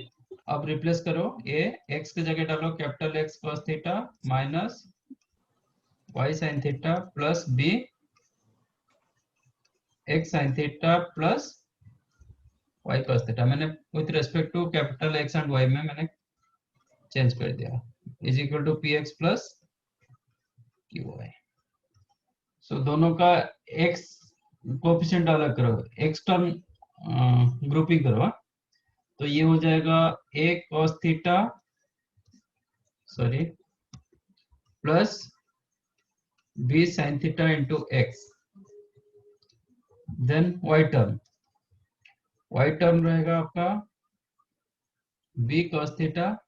अब रिप्लेस करो, a x की जगह डालो capital x cos theta minus y sin theta plus b x sin theta plus y cos theta. मैंने with respect to capital x and y में मैंने चेंज कर दिया, is equal to px plus qy। So दोनों का x कोएफिशिएंट अलग करो, x टर्म ग्रुपिंग करो। तो ये हो जाएगा a cos theta sorry plus b sin theta into x, then y term रहेगा आपका b cos theta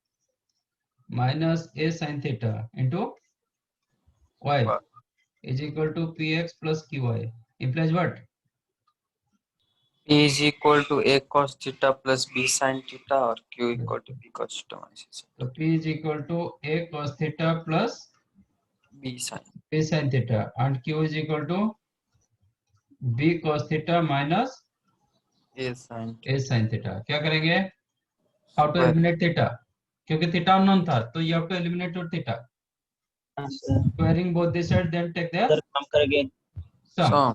minus a sin theta into y is equal to px plus qy implies what? P is equal to a cos theta plus b sin theta और q equal to b cos theta minus So p is equal to a cos theta plus b sin b sin theta and q is equal to b cos theta minus a sin a sin theta. क्या करेंगे? How to square eliminate theta? क्योंकि theta unknown था तो you have to eliminate your theta. हाँ sir Squaring both the sides then take the sir काम करके sum. sum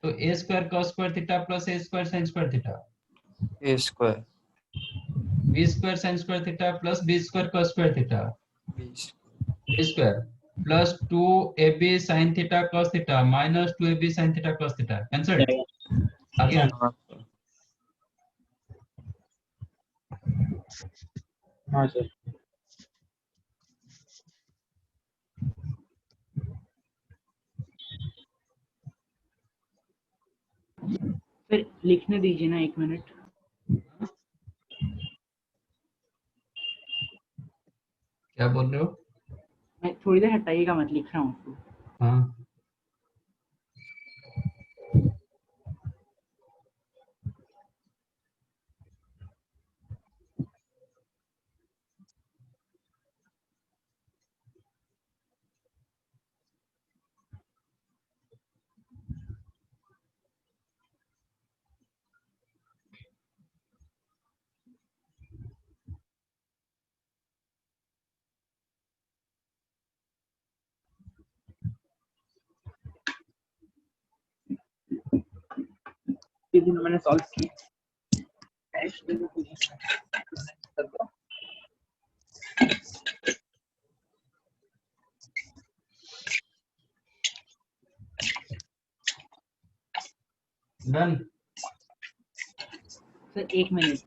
तो a square cos square theta plus a square sin square theta. a square b square sin square theta plus b square cos square theta. b b square plus 2ab sin theta cos theta minus 2ab sin theta cos theta. Cancelled. आ गया? square हाँ सर सर लिखने दीजिए ना 1 मिनट। क्या बोल रहे हो? मैं थोड़ी देर हटाइएगा, मत लिख रहा हूँ उसको। हाँ ये दिन मैंने सॉल्व किया done. Sir 1 minute.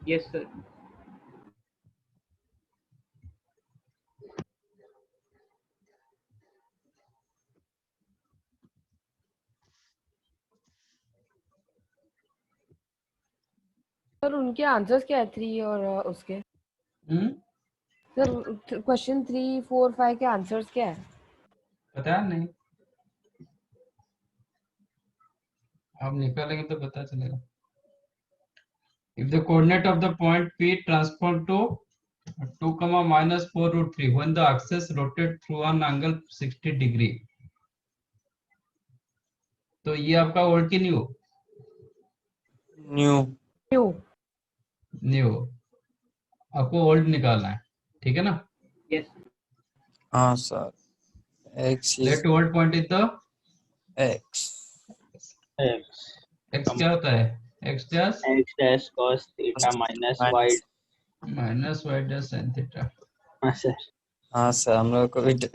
Yes sir. Sir उनके आंसर्स क्या है 3 और उसके? सर क्वेश्चन 3, 4, 5 के आंसर्स क्या है? पता नहीं, आप निकालेंगे तो पता चलेगा. If the coordinate of the point P transform to 2, minus 4 root 3 when the axis rotate through an angle 60 degree. तो ये आपका ओल्ड की न्यू? New new. न्यू. आपको ओल्ड निकालना है, ठीक है ना? यस हाँ sir x is Let old point is the x x क्या होता है? x dash x dash cos theta minus y minus y dash sin theta. हाँ सर हम लोग को भी y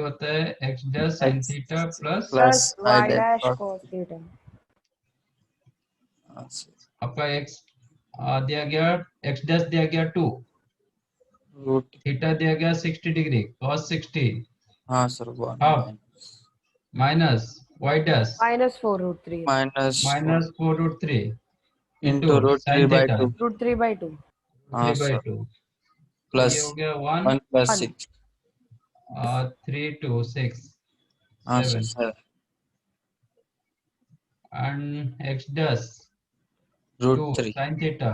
होता है x dash sin theta plus plus y dash cos theta. हाँ सर आपका x दिया गया, x dash दिया गया 2, रूट थीटा दिया गया 60 डिग्री cos 60 हाँ sir half minus y dash minus 4 root 3. Minus minus 4 root 3 into root sin 3 by theta 2 root 3 by 2. हाँ 3 by सर 2. प्लस ये हो गया 1 1 प्लस 1. 6 3 2 6 हाँ 7 sir and x dash 2 root 3 sin theta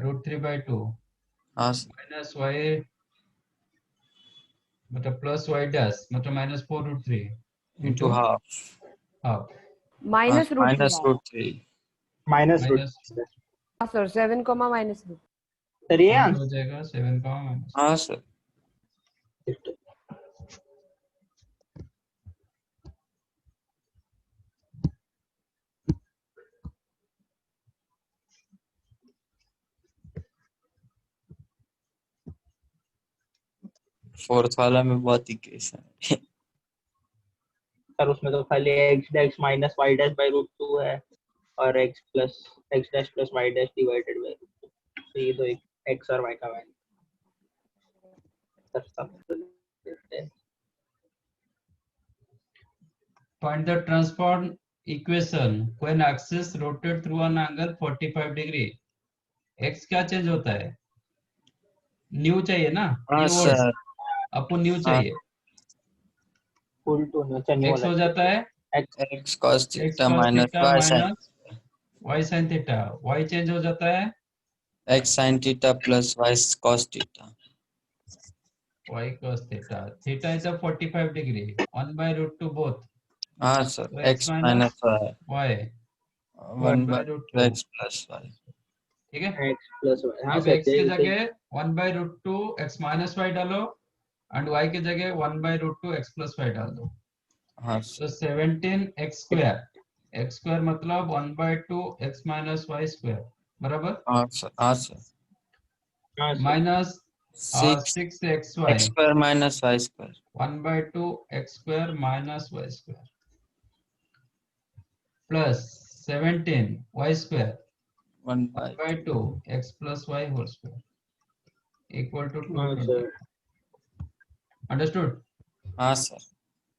root 3 by 2 हाँ सर minus y मतलब plus y dash मतलब minus 4 root 3 into half half Minus root 3. Minus root 3 minus root minus हाँ सर 7, minus root. सर ये हो जाएगा 7 का minus. हाँ सर फोर्थ वाला में बहुत ही केस है सर उसमें तो खाली x dash minus y dash by root 2 है और x dash plus y dash divided by तो ये तो एक x और y का value Find the transform equation when axis rotate through an angle 45 degree. x क्या चेंज होता है? न्यू चाहिए ना? हाँ ये सर। आपको न्यू चाहिए। फुल टू न्यू x हो जाता है x cos x theta cos minus theta y sin minus y sin theta. y change हो जाता है x sin theta plus y cos theta. y cos theta. Theta is 45 degree 1 by root 2 both। हाँ सर। तो x minus y y 1 by by root 2 x plus y। ठीक है। x प्लस y हाँ अब सर x की जगह 1 by root 2 x minus y डालो एंड y की जगह 1 by root 2 x plus y डाल दो। हाँ तो 17 x स्क्वायर मतलब 1 by 2 x minus y square बराबर सर। हाँ sir. Minus 6 6 xy x square minus y square 1 by 2 x square minus y square plus 17 y square 1 1 by by 2 x plus y whole square equal to हाँ 220। Sir understood? हाँ सर।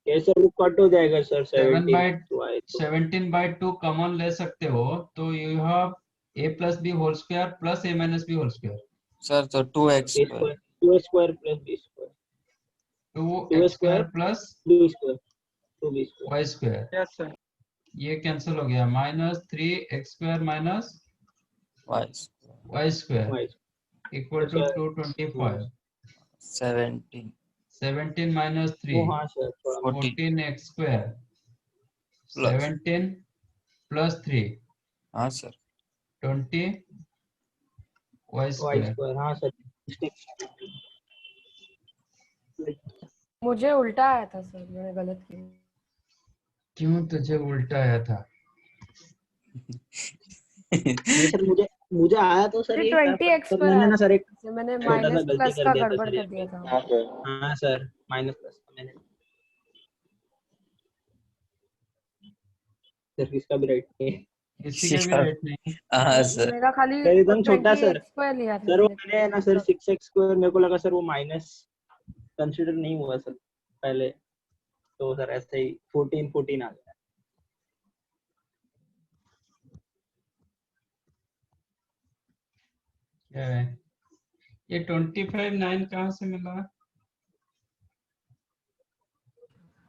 ये सर वो कट हो जाएगा सर 7 by 17 तो 17 by 2 कॉमन ले सकते हो तो you have a plus b whole square plus a minus b whole square। Sir तो 2x a square square 2 square plus b square 2x square plus b square 2b square y square yes sir. ये कैंसिल हो गया minus 3x square minus y y square y equal to 225। 17 17 minus 3 वो हाँ सर थोड़ा 14x square प्लस 17 plus 3 हाँ sir 20 y y square। Square हाँ सर मुझे उल्टा आया था सर, मैंने गलत किया। क्यों तुझे उल्टा आया था? नहीं सर मुझे आया तो सर ये 20x पर मैंने आया ना था, सर एक जैसे मैंने छोटा सा माइनस गलती प्लस कर का दिया था गड़बड़ सर कर दिया था। हाँ सर माइनस प्लस मैंने सर किसका भी राइट नहीं है किसी का भी राइट नहीं। हाँ सर। मेरा खाली सर एकदम छोटा सर 20x पर लिया था सर वो मैंने। मैंने ना सर 6x स्क्वायर मेरे को लगा सर वो माइनस कंसीडर नहीं हुआ सर पहले तो सर ऐसे ही 14 आ गया। क्या है ये 25 9 कहाँ से मिला?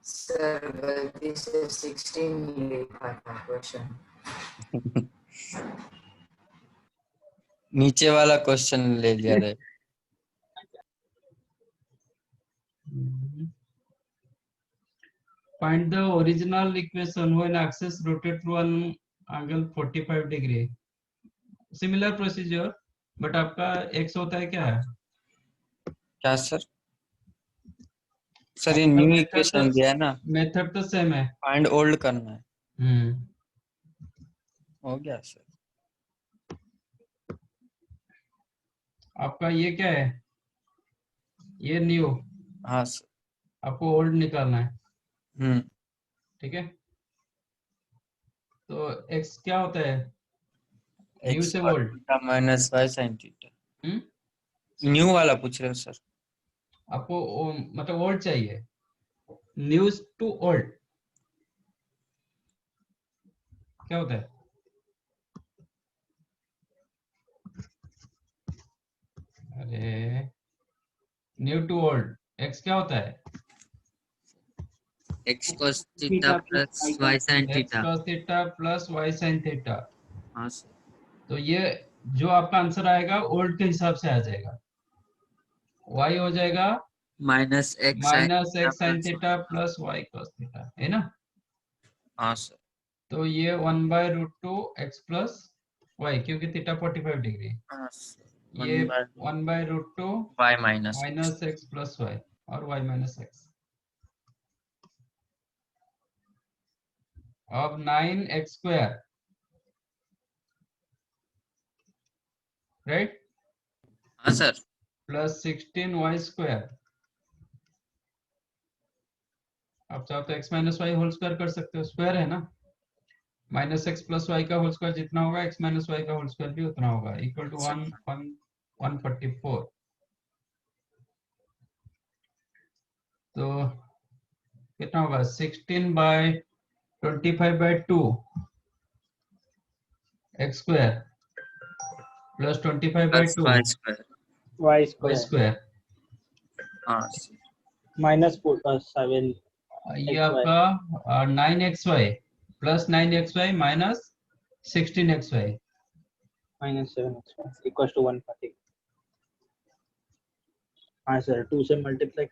सर गलती से 16 लिखा था क्वेश्चन। नीचे वाला क्वेश्चन ले लिया रे। Find the original equation when axis rotate through an angle 45 degree। Similar procedure, but आपका x होता है क्या है? क्या सर? सर ये न्यू इक्वेशन दिया है ना, मेथड तो सेम है। फाइंड ओल्ड करना है। हो गया सर। आपका ये क्या है? ये न्यू। हाँ सर। आपको ओल्ड निकालना है। ठीक है, तो x क्या होता है? न्यू से old minus y sin theta. New वाला पूछ रहे हो सर? आपको मतलब ओल्ड चाहिए, न्यू टू ओल्ड क्या होता है? अरे न्यू टू ओल्ड x क्या होता है? x cos theta plus y sin x theta. cos theta plus y sin theta. हाँ सर। तो ये जो आपका आंसर आएगा ओल्ड के हिसाब से आ जाएगा। y हो जाएगा minus x sin theta plus y cos theta, है ना? हाँ सर। तो ये 1 by root 2 x plus y क्योंकि थीटा 45 डिग्री। ये 1 by root 2 y minus x plus y और y minus x। अब 9x square राइट हाँ सर। Plus 16y square। आप चाहो तो x minus y whole square कर सकते हो, स्क्वायर है ना। माइनस एक्स प्लस वाई का होल स्क्वायर जितना होगा एक्स माइनस वाई का होल स्क्वायर भी उतना होगा, इक्वल टू 144। तो कितना होगा 16/25/2 x square plus 25/2 y square. Y y square square. हाँ -7 ये आपका 9xy plus 9xy minus 16xy -7 equals to 140। हाँ सर 2 से मल्टीप्लाई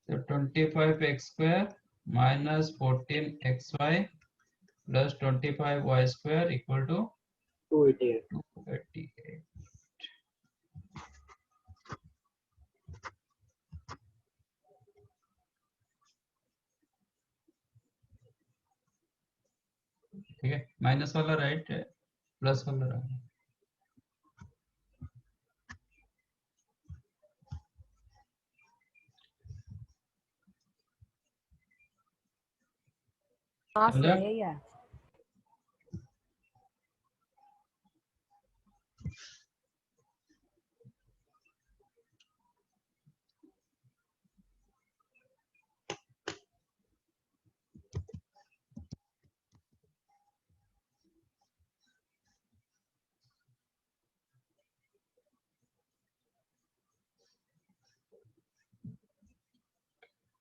तो 25x square minus 14xy plus 25y square equal to 288। 238। ठीक है, माइनस वाला राइट है, प्लस वाला राइट। हाँ समझा? सही है।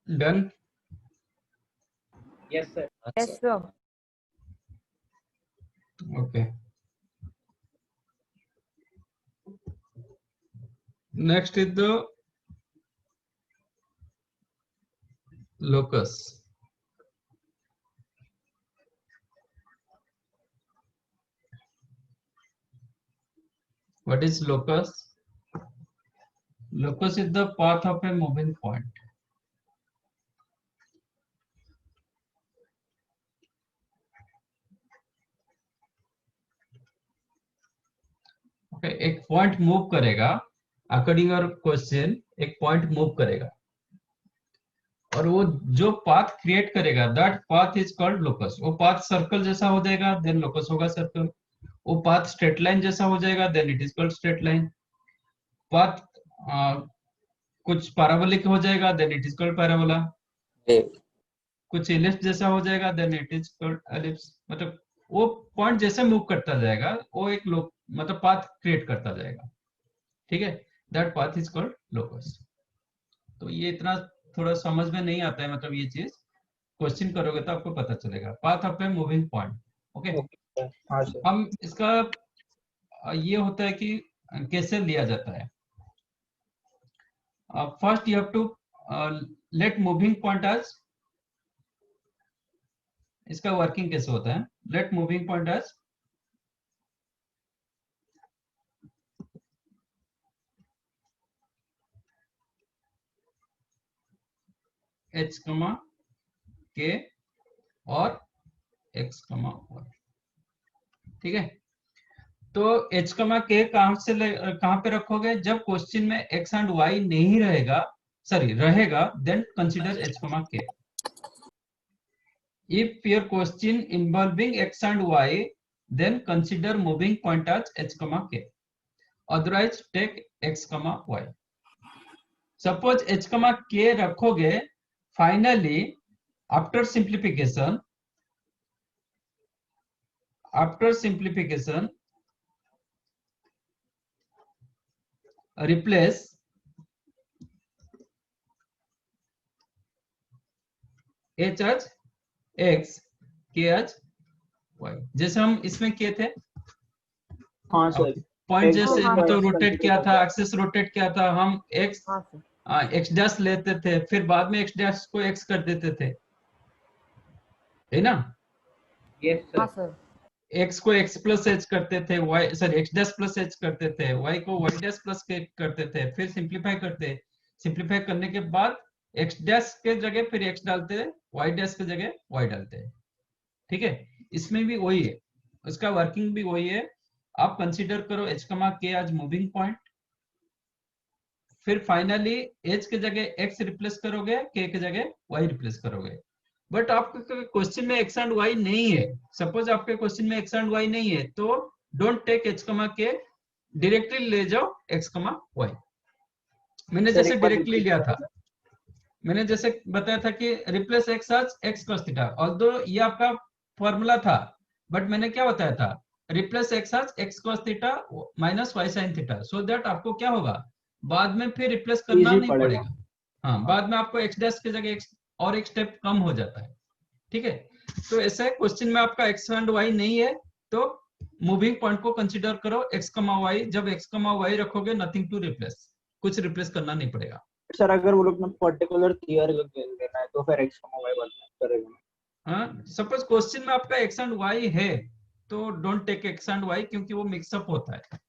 Done. Yes sir. Yes sir. Okay, next is the locus. What is locus? Locus is the path of a moving point. Okay, एक पॉइंट मूव करेगा अकॉर्डिंग योर क्वेश्चन, एक पॉइंट मूव करेगा और वो जो पाथ क्रिएट करेगा that path is called locus. वो पाथ सर्कल जैसा हो जाएगा देन लोकस होगा सर्कल। वो पाथ स्ट्रेट लाइन जैसा हो जाएगा then it is called straight line. Path कुछ पैराबोलिक हो जाएगा then it is called parabola. कुछ इलिप्स जैसा हो जाएगा then it is called ellipse. मतलब वो पॉइंट जैसे मूव करता जाएगा वो एक मतलब पाथ क्रिएट करता जाएगा। ठीक है, that path is called locus. तो ये इतना थोड़ा समझ में नहीं आता है, मतलब ये चीज क्वेश्चन करोगे तो आपको पता चलेगा। Path of a moving point. Okay, हाँ सर। हम इसका ये होता है कि कैसे लिया जाता है। First you have to let moving point as, इसका वर्किंग कैसे होता है। Let moving point as h, k और x, y। ठीक है, तो h, k कहां पे रखोगे जब क्वेश्चन में x एंड y नहीं रहेगा, सॉरी रहेगा, then consider h, k। If your question involving x and y, then consider moving point as h, k. Otherwise, take x, y. Suppose h, k रखोगे, finally, after simplification, replace h as x, k as y। जैसे हम इसमें किए थे, हाँ सर। पॉइंट जैसे हाँ, मतलब हाँ, रोटेट किया था, एक्सिस रोटेट किया था, हम x हाँ सर। x डैश लेते थे, फिर बाद में x डैश को x कर देते थे, है ना। यस हाँ सर। सर। x को x प्लस h करते थे, y sorry x dash plus h करते थे, y को y डैश प्लस k करते थे, फिर सिंपलीफाई करते, सिंपलीफाई करने के बाद x डैश के जगह फिर x डालते, y डैश के जगह y डालते। ठीक है, इसमें भी वही है, उसका वर्किंग भी वही है। आप कंसीडर करो h, k as moving point, फिर फाइनली h के जगह x रिप्लेस करोगे, k के जगह y रिप्लेस करोगे। बट आपके क्वेश्चन में एक्स एंड वाई नहीं है, सपोज आपके क्वेश्चन में एक्स एंड वाई नहीं है, तो डोंट टेक एच कमा के, डायरेक्टली ले जाओ एक्स कमा वाई। मैंने जैसे डायरेक्टली लिया था, मैंने जैसे बताया था कि replace x as x cos theta, although ये आपका फॉर्मूला था, बट मैंने क्या बताया था, replace x as x cos theta minus y sin theta, so that आपको क्या होगा, बाद में फिर रिप्लेस करना Easy नहीं पड़ेगा। हाँ, बाद में आपको एक्स डैश की जगह एक्स और एक स्टेप कम हो जाता है। ठीक है, तो ऐसे क्वेश्चन में आपका एक्स एंड वाई नहीं है, तो मूविंग पॉइंट को कंसीडर करो एक्स कमा वाई। जब एक्स कमा वाई रखोगे, नथिंग टू रिप्लेस, कुछ रिप्लेस करना नहीं पड़ेगा। सर अगर वो लोग ने पर्टिकुलर ईयर लेना है तो फिर एक्स वाई बाद में करेगा। हाँ, सपोज क्वेश्चन में आपका एक्स एंड वाई है, तो don't take x and y, क्योंकि वो मिक्सअप होता है,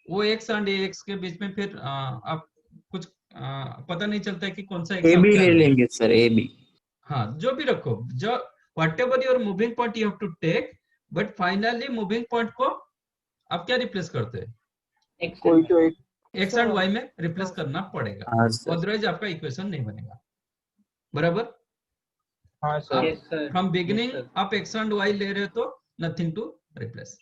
वो एक्स एंड एक्स के बीच में फिर आप कुछ पता नहीं चलता है कि कौन सा ए एक्स बी क्या ले है। लेंगे सर, ए बी। हाँ, जो भी रखो, जो whatever your moving point you have to take, but finally moving point को आप क्या रिप्लेस करते हैं, कोई तो एक एक्स एंड वाई में रिप्लेस करना पड़ेगा, हाँ सर। अदरवाइज आपका इक्वेशन नहीं बनेगा। बराबर। हाँ sir. Yes, sir. From beginning Yes, sir. आप एक्स एंड वाई ले रहे हो तो नथिंग टू रिप्लेस।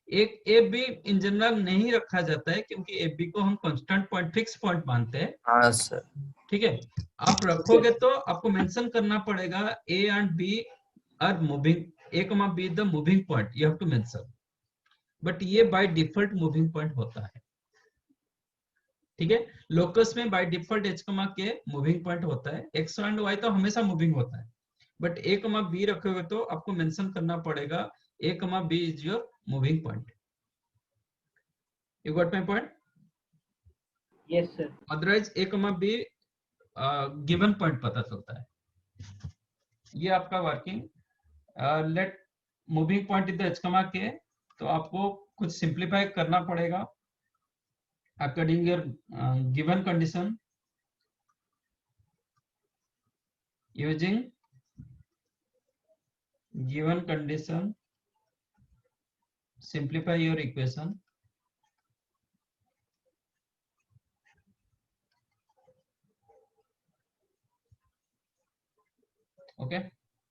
एक ए बी इन जनरल नहीं रखा जाता है, क्योंकि ए बी को हम कांस्टेंट पॉइंट, फिक्स पॉइंट मानते हैं। हाँ सर। ठीक है, आप रखोगे तो आपको मेंशन करना पड़ेगा A and B are moving, A comma B the moving point, you have to mention, but ये बाय डिफॉल्ट मूविंग पॉइंट होता है। ठीक है, लोकस में बाय डिफॉल्ट एच कमा के मूविंग पॉइंट होता है, एक्स एंड वाई तो हमेशा मूविंग होता है, बट ए कमा बी रखोगे तो आपको मेंशन करना पड़ेगा A comma B is your moving point. You got my point? Yes, sir. Otherwise A comma B given point पता चलता है। ये आपका working, let moving point is the H comma K, तो आपको कुछ सिंप्लीफाई करना पड़ेगा according your given condition, using given condition simplify your equation। ओके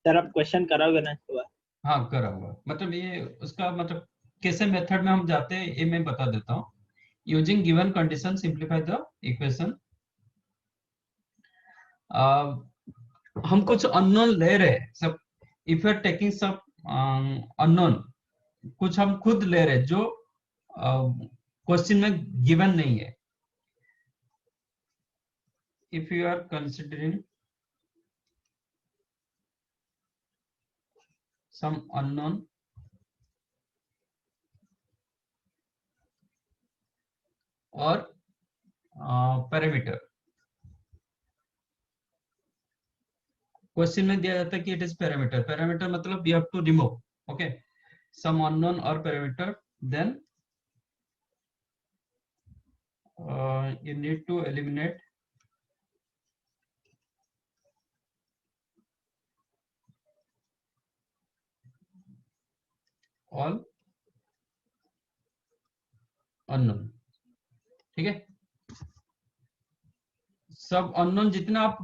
सर आप क्वेश्चन कराओगे ना इसके बाद? हाँ, कराऊंगा, मतलब ये उसका मतलब कैसे मेथड में हम जाते हैं ये मैं बता देता हूँ। Using given condition simplify the equation. हम कुछ अननोन ले रहे हैं, सब इफ यू आर टेकिंग सब अननोन, कुछ हम खुद ले रहे हैं जो क्वेश्चन में गिवन नहीं है। If you are considering some unknown or parameter, question में दिया जाता है कि इट इज पैरामीटर, पैरामीटर मतलब you have to remove, okay, some unknown or parameter, then you need to eliminate all unknown। ठीक है, सब अननोन जितना आप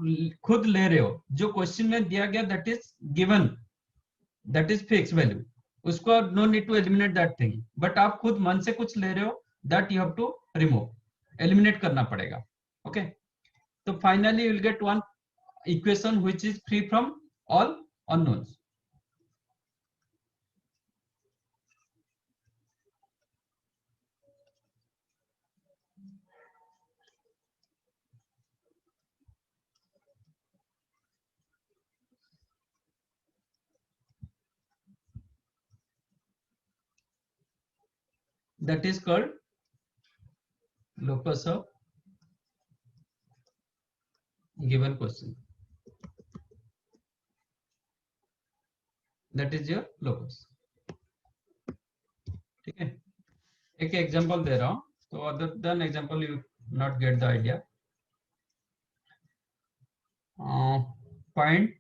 खुद ले रहे हो, जो क्वेश्चन में दिया गया that is given, that is fix value, उसको no need to eliminate that thing, but आप खुद मन से कुछ ले रहे हो, that you have to remove, eliminate करना पड़ेगा। ओके, तो finally you will get one equation which is free from all unknowns. That is called locus of given question, that is your locus। ठीक है, एक एग्जांपल दे रहा हूं, तो other than example you not get the idea. Find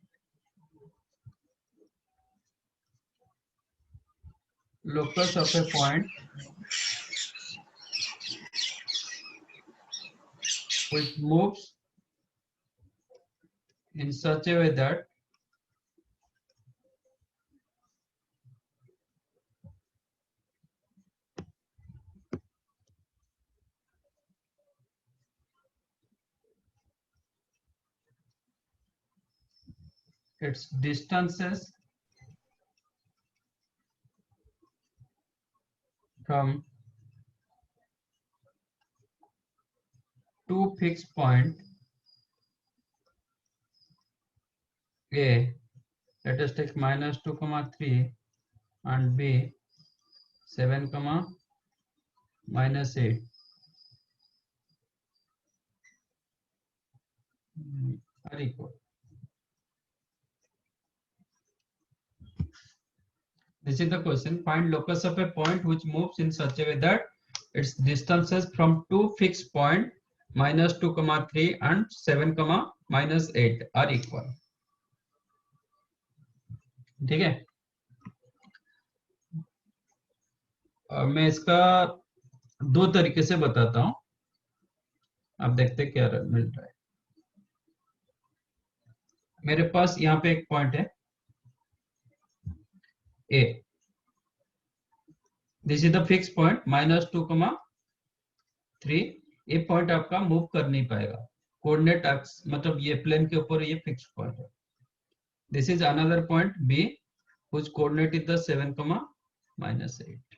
locus of a point which moves in such a way that its distances from two fixed point A, let us take minus 2, 3 and B 7, minus 8. Are equal. This is the question. Find locus of a point which moves in such a way that its distances from two fixed point minus 2, 3 and 7, minus 8 are equal. ठीक है, मैं इसका दो तरीके से बताता हूं, आप देखते क्या मिल रहा है। मेरे पास यहाँ पे एक पॉइंट है A, this is the fix point minus 2, 3। ये पॉइंट आपका मूव कर नहीं पाएगा, कोऑर्डिनेट एक्स मतलब ये प्लेन के ऊपर ये फिक्स पॉइंट है। This is another point B whose coordinate is the 7, minus 8.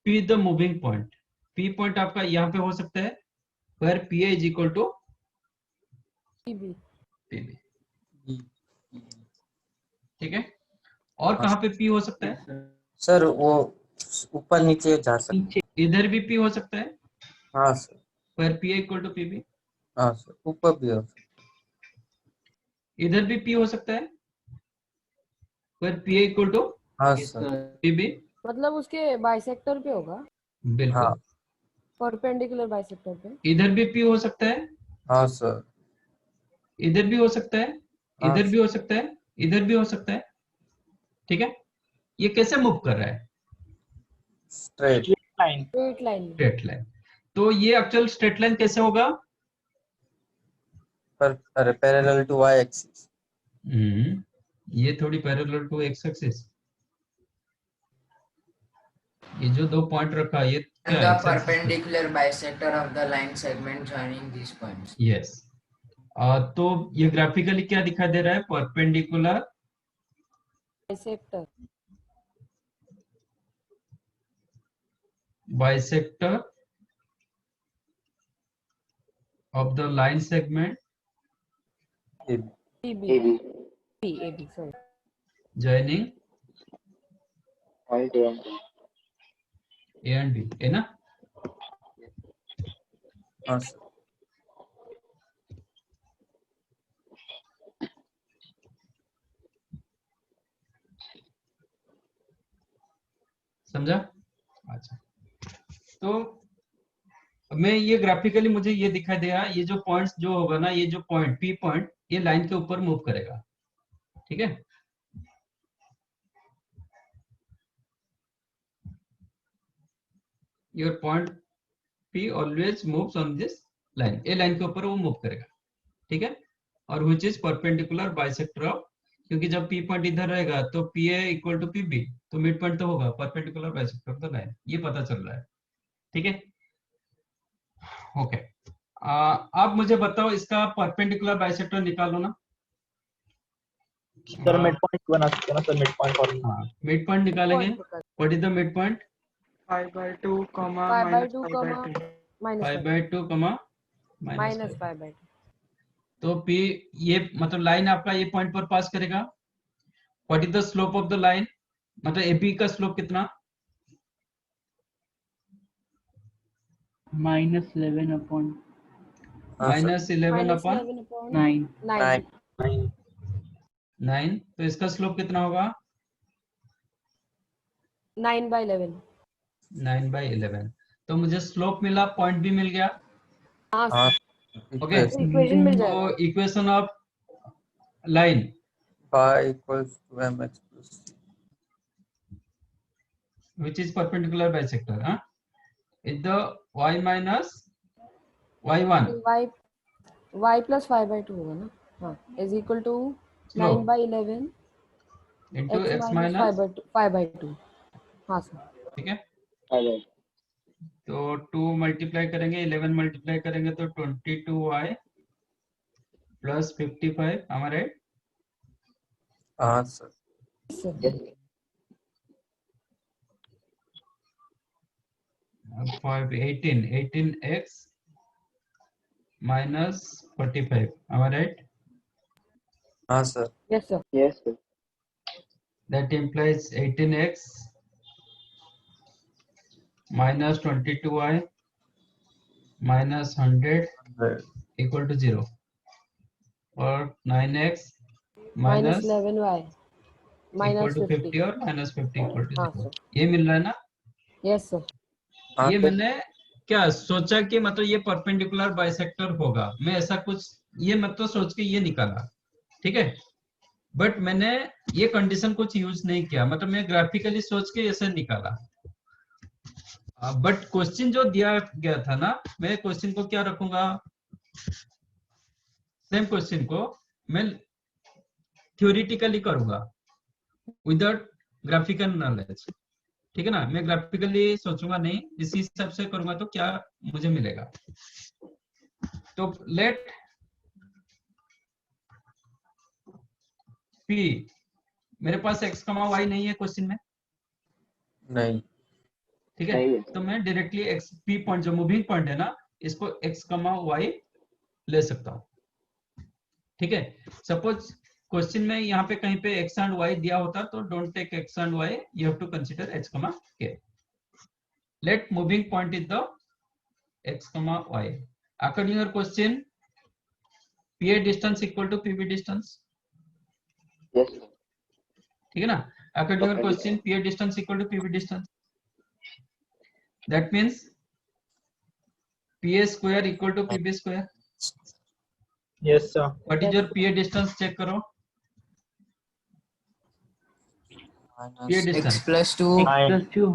P is the moving point. P point आपका यहाँ पे हो सकता है, where PA is equal to PB। ठीक है, और कहाँ पे P हो सकता है सर? वो ऊपर नीचे जा सकते, इधर भी P हो सकता है। हाँ sir. where PA equal to PB, हाँ सर, ऊपर भी हो सकता, इधर भी P हो सकता है, where PA equal to हाँ सर। PB, मतलब उसके बाइसेक्टर पे होगा, बिल्कुल। हाँ परपेंडिकुलर बाइसेक्टर पे। इधर भी P हो सकता है, हाँ सर। इधर भी हो सकता है, हाँ इधर भी हो सकता है, इधर भी हो सकता है। ठीक है, ये कैसे मूव कर रहा है? Straight line. Straight line. Straight line. तो ये एक्चुअल स्ट्रेट लाइन कैसे होगा? पर पैरेलल टू वाई एक्सिस। ये थोड़ी पैरेलल टू एक्स एक्सिस। ये जो दो पॉइंट रखा ये क्या The है? perpendicular bisector of the line segment joining these points. Yes. तो ये ग्राफिकली क्या दिखाई दे रहा है? Perpendicular bisector. Bisector of the line segment PB। AB sorry। joining point A and B, है ना? हाँ सर। समझा? अच्छा, तो मैं ये ग्राफिकली मुझे ये दिखाई देगा, ये जो पॉइंट्स जो होगा ना, ये जो पॉइंट P पॉइंट ये लाइन के ऊपर मूव करेगा। ठीक है, your point P always moves on this line, ये लाइन के ऊपर वो मूव करेगा। ठीक है, और which is perpendicular bisector of, क्योंकि जब P पॉइंट इधर रहेगा तो PA इक्वल टू PB, तो मिड पॉइंट तो होगा perpendicular bisector of the line, ये पता चल रहा है। ठीक है, ओके। आप मुझे बताओ इसका परपेंडिकुलर बाइसेक्टर निकालो ना। सर मिड पॉइंट बना सकते हैं ना सर, मिड पॉइंट फॉर्मूला। हाँ, मिड पॉइंट निकालेंगे। What is the mid point? 5/2, -5/2, -5/2। 5/2, -5/2। तो P ये मतलब लाइन आपका ये पॉइंट पर पास करेगा। What is the slope of the line, मतलब AP का स्लोप कितना? -11 अपॉन -11 अपॉन 9। 9। तो इसका स्लोप कितना होगा? 9/11। 9/11। तो मुझे स्लोप मिला, पॉइंट भी मिल गया। हाँ हाँ ओके, इक्वेशन मिल तो जाएगा। Equation of line y equals to mx plus c, which is perpendicular bisector, is the y minus y1 y plus 5/2 होगा ना? हाँ, is equal to slope 9/11 into x minus minus 5/2। हाँ सर। ठीक है, तो 2 मल्टीप्लाई करेंगे, 11 मल्टीप्लाई करेंगे तो 22y plus 55. Am I right? हाँ sir. 18x minus 45. Am I right? हाँ sir. Yes, sir. Yes, sir. That implies 18x minus 22y minus 100 equal to 0, or 9x Minus minus 11y. equal Minus to 50 50. और minus 50 equal to हाँ 0. sir. ये मिल रहा है ना? Yes, sir. हाँ ये सर। मैंने क्या सोचा कि मतलब ये परपेंडिकुलर बाइसेक्टर होगा, मैं ऐसा कुछ ये मतलब सोच के ये निकाला, ठीक है, बट मैंने ये कंडीशन कुछ यूज नहीं किया, मतलब मैं ग्राफिकली सोच के ऐसे निकाला। बट क्वेश्चन जो दिया गया था ना, मैं क्वेश्चन को क्या रखूंगा, सेम क्वेश्चन को मैं थ्योरेटिकली करूंगा विदाउट ग्राफिकल नॉलेज, ठीक है ना, मैं ग्राफिकली सोचूंगा नहीं, इसी हिसाब से करूंगा तो क्या मुझे मिलेगा। तो लेट पी, मेरे पास x, y नहीं है क्वेश्चन में, नहीं। ठीक है, तो मैं डायरेक्टली एक्स पी पॉइंट जो मूविंग पॉइंट है ना, इसको x, y ले सकता हूँ, ठीक है। सपोज क्वेश्चन में यहाँ पे कहीं पे x एंड y दिया होता तो don't take x and y, you have to consider h, k। Let moving point is the x, y। According your question, PA distance equal to PB distance, Yes, sir. ठीक है ना। According your question, PA distance equal to PB distance, that means PA square equal to PB square. Yes, sir. What is your PA distance, चेक करो। PA X distance plus 2 Nine.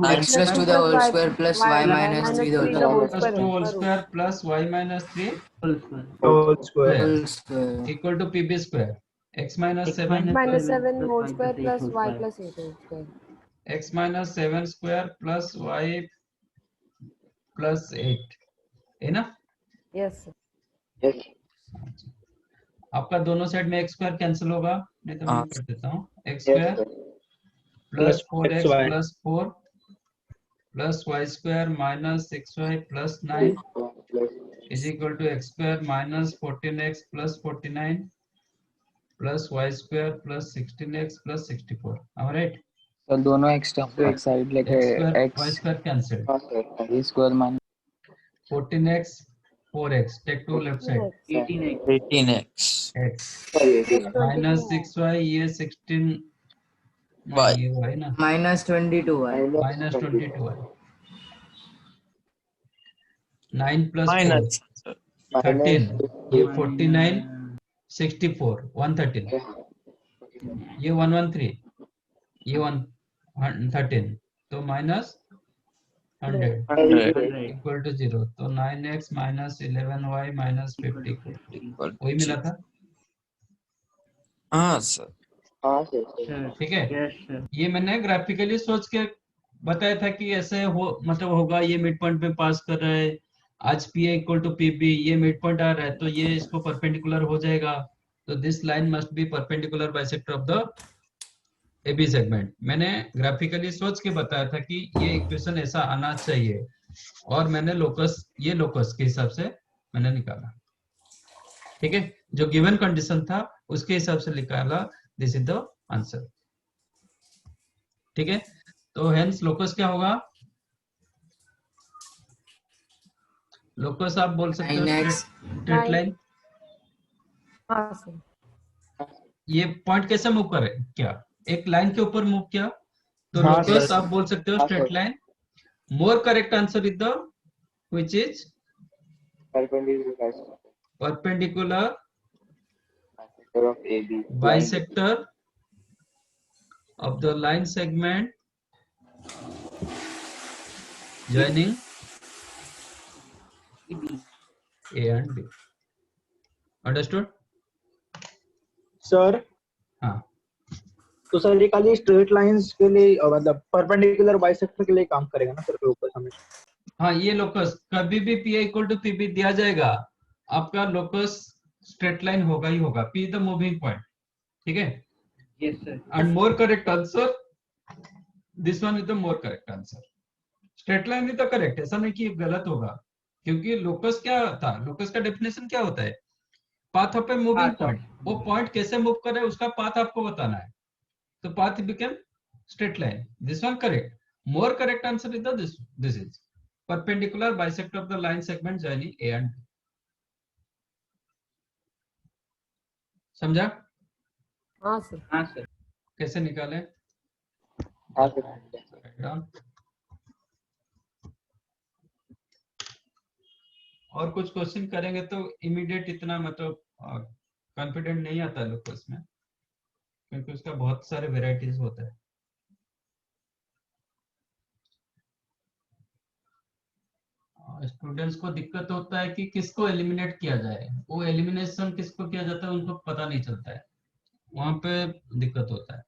x plus 2 the whole square plus y minus 3 the whole the whole square plus 2 whole square plus y minus 3 Whole square. Whole square. whole square equal to PB square, x minus X 7 minus 7 plus whole y square plus plus eight whole y square. plus 8 whole square. x minus 7 square plus y plus 8 है ना। Yes, sir. Yes. आपका दोनों साइड में x स्क्वायर कैंसिल होगा, नहीं तो मैं हाँ। कर देता हूँ, x Yes, square sir. Plus Plus 4x XY. Plus 4 plus y square minus 6y plus 9 is equal to x square minus 14x plus 49 plus y square plus 16x plus 64। Alright, तो दोनों x टर्म को एक साइड लेके x square y x square cancel, हाँ sir y square minus 14x 4x take to left side 18x 18x x माइनस 6y, ये 16 y ये y ना minus 22y minus 22y, 9 plus 4 minus 13, ये 49 64 113, ये 113, ये 113, तो माइनस 100 100 इक्वल टू 0, तो 9x माइनस 11y माइनस 50 वही मिला था, हाँ सर। हाँ सर sir. ठीक है। Yes, sir. ये मैंने ग्राफिकली सोच के बताया था कि ऐसे हो, मतलब होगा, ये मिड पॉइंट पे पास कर रहा है, आज PA इक्वल टू PB, ये मिड पॉइंट आ रहा है तो ये इसको परपेंडिकुलर हो जाएगा, तो this line must be perpendicular bisector of the AB segment. मैंने ग्राफिकली सोच के बताया था कि ये इक्वेशन ऐसा आना चाहिए, और मैंने लोकस, ये लोकस के हिसाब से मैंने निकाला, ठीक है, जो गिवन कंडीशन था उसके हिसाब से निकाला, दिस इज द आंसर, ठीक है। तो हेंस लोकस क्या होगा, लोकस आप बोल सकते हो 9x स्ट्रेट लाइन। हाँ सर। ये पॉइंट कैसे मूव करे, क्या एक लाइन के ऊपर मूव किया, तो हाँ, लोकस सर। आप बोल सकते हो हाँ, straight sir. Line. More correct answer is the which is perpendicular of AB bisector of the line segment joining A and B. Understood? Sir हाँ, तो सर ये खाली स्ट्रेट लाइंस के लिए मतलब परपेंडिकुलर बाइसेक्टर के लिए काम करेगा ना सर लोकस हमेशा। हाँ, ये लोकस कभी भी PA इक्वल टू PB दिया जाएगा, आपका लोकस स्ट्रेट लाइन होगा ही होगा, P द मूविंग पॉइंट, ठीक है। Yes sir. And more correct answer, this one is the more correct answer. Straight line is the correct, ऐसा नहीं कि ये गलत होगा, क्योंकि लोकस क्या था, लोकस का डेफिनेशन क्या होता है, path of a moving point, वो पॉइंट कैसे मूव करे उसका पाथ आपको बताना है, तो path became straight line. This one correct. More correct answer is the this is perpendicular bisect of the line segment joining A and B. समझा? हाँ सर। हाँ सर। कैसे निकाले? हाँ सर। Write down. और कुछ क्वेश्चन करेंगे तो इमीडिएट इतना मतलब कॉन्फिडेंट नहीं आता लोग को इसमें, क्योंकि उसका बहुत सारे वेराइटीज होता है। स्टूडेंट्स को दिक्कत होता है कि किसको एलिमिनेट किया जाए, वो एलिमिनेशन किसको किया जाता है उनको पता नहीं चलता है, वहां पे दिक्कत होता है।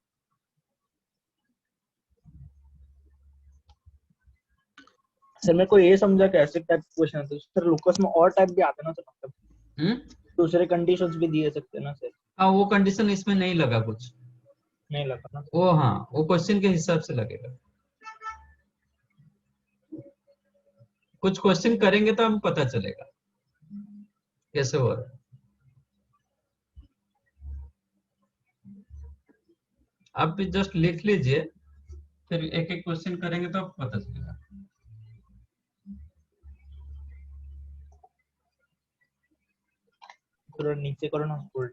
सर मेरे को ये समझा कैसे टाइप क्वेश्चन आते हैं सर, लोकस में और टाइप भी आते हैं ना सर, मतलब दूसरे कंडीशंस भी दिए सकते हैं ना सर। हाँ, वो कंडीशन इसमें नहीं लगा, कुछ नहीं लगा ना वो, हाँ वो क्वेश्चन के हिसाब से लगेगा। कुछ क्वेश्चन करेंगे तो हमें पता चलेगा कैसे हो रहा है। आप भी जस्ट लिख लीजिए, फिर एक एक क्वेश्चन करेंगे तो आपको पता चलेगा। थोड़ा नीचे करो ना bold.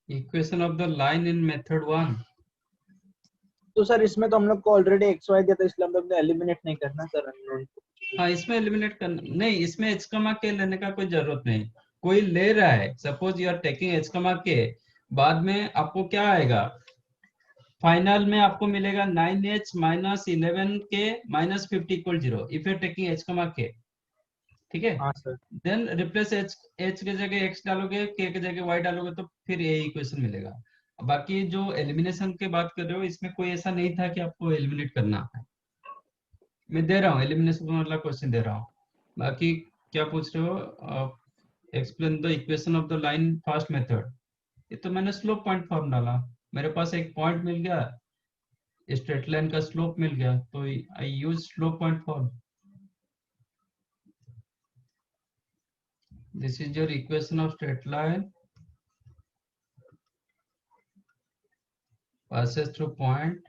Equation of the line in method 1। तो सर इसमें तो हम लोग को ऑलरेडी एक्स वाई दिया था, इसलिए हम लोग ने एलिमिनेट नहीं करना सर अननोन को। हाँ, इसमें एलिमिनेट करना नहीं, इसमें एच कमा के लेने का कोई जरूरत नहीं। कोई ले रहा है, suppose you are taking h comma k, बाद में आपको क्या आएगा, फाइनल में आपको मिलेगा 9h minus 11k minus 50 equal 0 if you are taking h comma k, ठीक है। हाँ सर। देन रिप्लेस एच के जगह एक्स डालोगे, के जगह वाई डालोगे, तो फिर ये इक्वेशन मिलेगा। बाकी जो एलिमिनेशन की बात कर रहे हो, इसमें कोई ऐसा नहीं था कि आपको एलिमिनेट करना है। मैं दे रहा हूँ एलिमिनेशन वाला क्वेश्चन दे रहा हूँ। बाकी क्या पूछ रहे हो, explain the equation of the line first method. ये तो मैंने स्लोप पॉइंट फॉर्म डाला, मेरे पास एक पॉइंट मिल गया, स्ट्रेट लाइन का स्लोप मिल गया, तो I use slope point form. This is your equation of straight line passes through point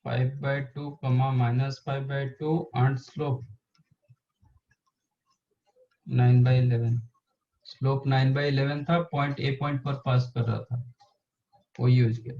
5/2 comma minus 5/2 and slope 9/11। Slope 9/11 था, पॉइंट ए पॉइंट पर पास कर रहा था, वो यूज किया।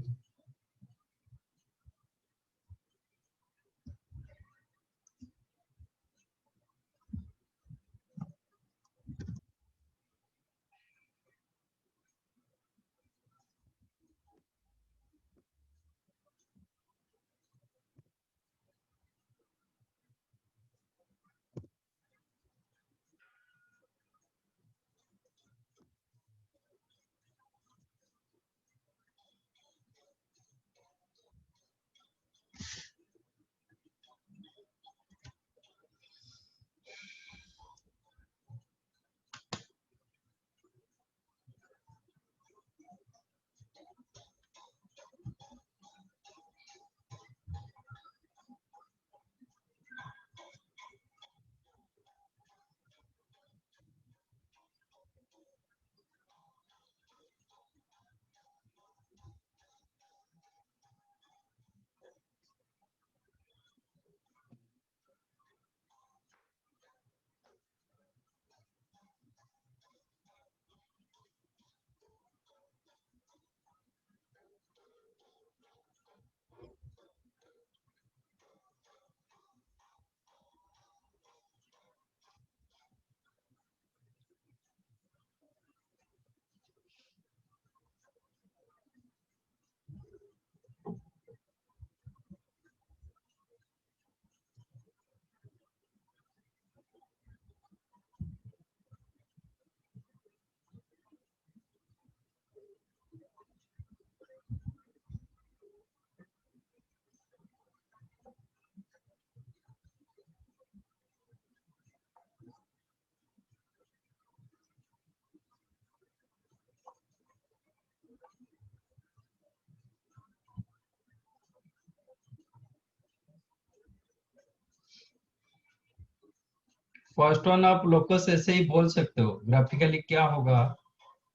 फर्स्ट वन आप लोकस ऐसे ही बोल सकते हो, ग्राफिकली क्या होगा?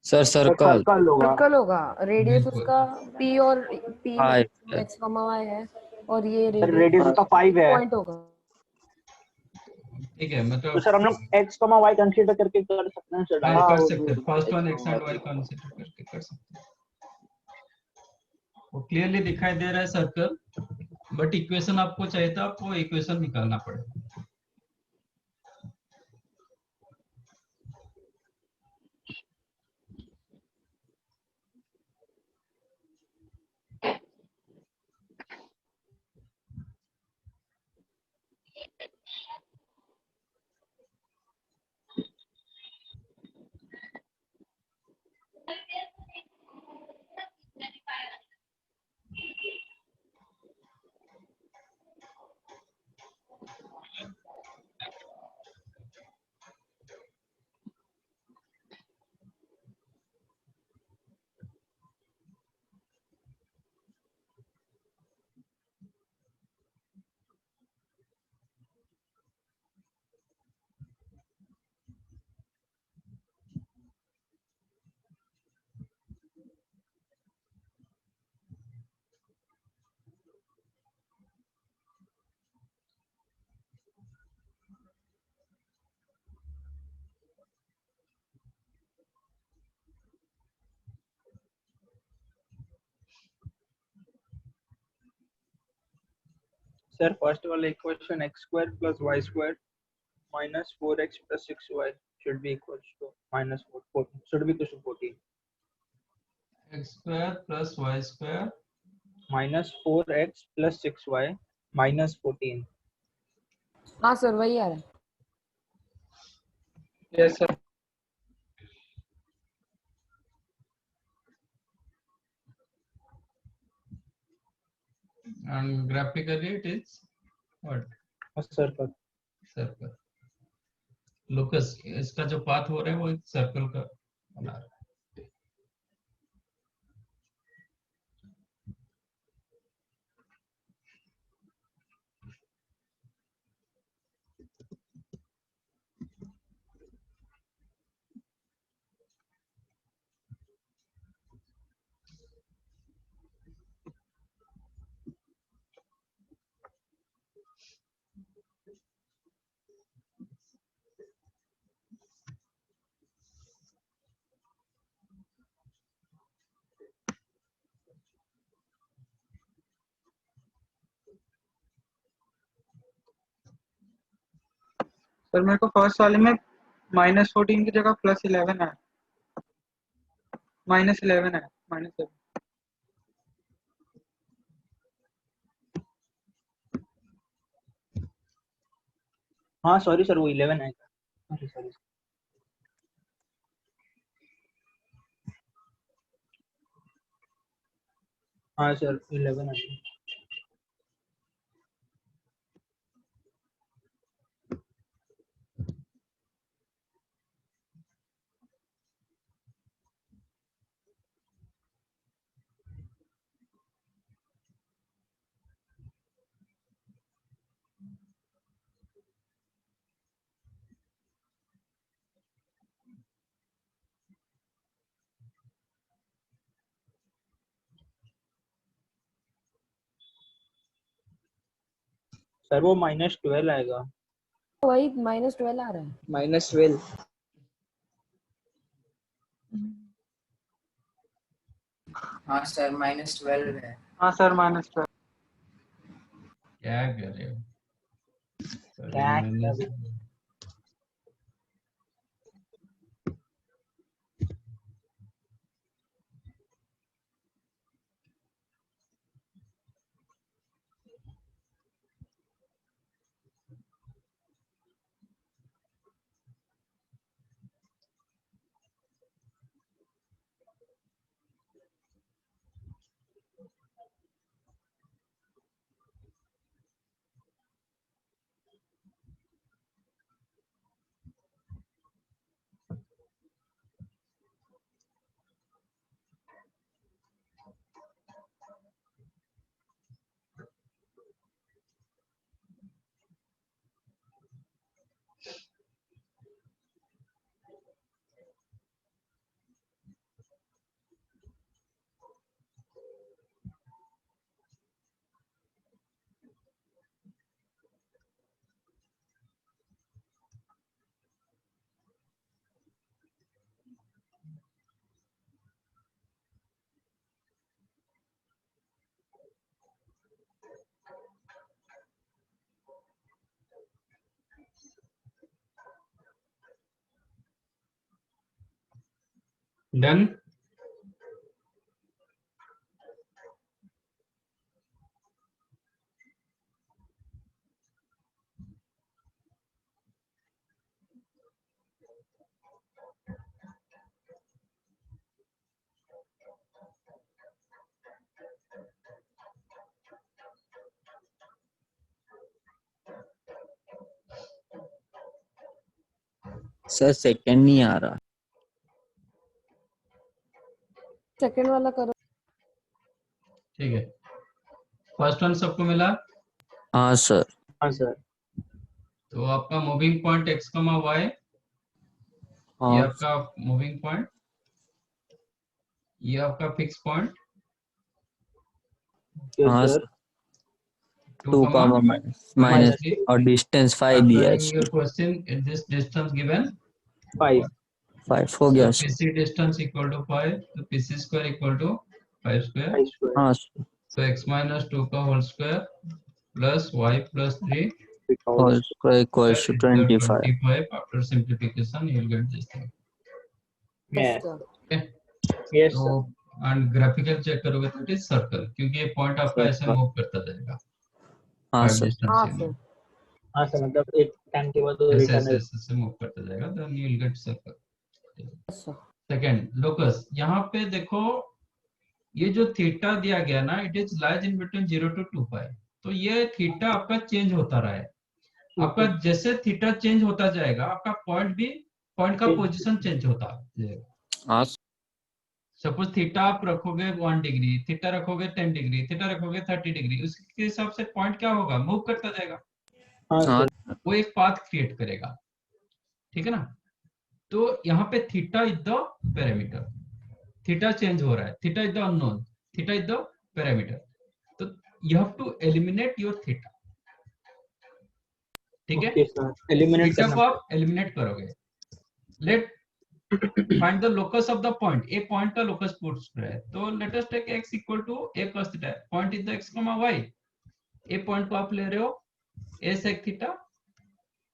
सर सर्कल सर्कल होगा। सर्कल होगा, रेडियस बिल्कुल। उसका p और p फाइव x, y है, और ये सर रेडियस रेडियस का 5 है, पॉइंट होगा। ठीक है, तो मतलब सर हम लोग x, y कंसीडर करके कर सकते हैं सर हाँ डायरेक्ट। कर सकते हैं, first one x and y consider करके कर सकते हैं। वो क्लियरली दिखाई दे रहा है सर्कल, बट इक्वेशन आपको चाहिए था, आपको इक्वेशन निकालना पड़ेगा। सर फर्स्ट वाला equation x² + y² - 4x + 6y should be equals to -4 should be equals to 14 x square plus Y square -4x + 6y -14। हाँ सर वही आ रहा है। Yes sir. And graphically it is what? Circle. Circle. Locus इसका जो पाथ हो रहा है वो एक सर्कल का बना रहा है। सर मेरे को फर्स्ट वाले में -14 की जगह +11 है, -11 है, -11। हाँ सॉरी सर वो 11 है। Sorry sorry. हाँ सर 11 है। सर वो -12 आएगा। वही -12 आ रहा है। -12। हाँ सर -12 है। हाँ सर -12। क्या कर रहे हो? क्या कर- डन। सर सेकंड नहीं आ रहा। सेकंड वाला करो। ठीक है, फर्स्ट वन सबको मिला। हाँ सर। हाँ सर। तो आपका मूविंग पॉइंट x, y, ये हाँ आपका मूविंग पॉइंट, ये आपका फिक्स पॉइंट यस हाँ sir. 2, two comma minus minus 3। और डिस्टेंस 5 दिया है Answering your question in this distance given 5। 5 हो गया so sir. PC distance equal to 5, so PC square equal to 5 square, 5 square हाँ सर। so x minus 2 का whole square plus y plus 3 whole square equals to is the 25। 25. After simplification you will get this thing. Yeah. Okay, Yes तो sir. and graphical check करोगे तो it is circle, क्योंकि ये पॉइंट आपका ऐसे मूव करता जाएगा हाँ 5 सर। डिस्टेंस हाँ में, सर। हाँ सर, मतलब एक टाइम के बाद ऐसे रिटर्न ऐसे ऐसे मूव करता जाएगा, then you will get circle. Yes sir. Second locus, यहाँ पे देखो ये जो थीटा दिया गया ना, it is lies in between 0 to 2 पाई, तो ये थीटा आपका चेंज होता रहा है। आपका जैसे थीटा चेंज होता जाएगा आपका पॉइंट भी, पॉइंट का पोजीशन चेंज होता जाएगा। हाँ सपोज थीटा आप रखोगे 1 डिग्री, थीटा रखोगे 10 डिग्री, थीटा रखोगे 30 डिग्री, उसके हिसाब से पॉइंट क्या होगा, मूव करता जाएगा, हाँ हाँ सर। वो एक पाथ क्रिएट करेगा, ठीक है ना। तो यहाँ पे theta is the parameter, theta change हो रहा है, theta is the unknown, theta is the parameter, तो you have to eliminate your theta, ठीक है। ओके सर, एलिमिनेट थीटा करना को आप एलिमिनेट करोगे, let find the locus of the point, a point का लोकस पूछ रहा है, तो let us take x equal to a cos theta, point is the x, y, a point को आप ले रहे हो a sec theta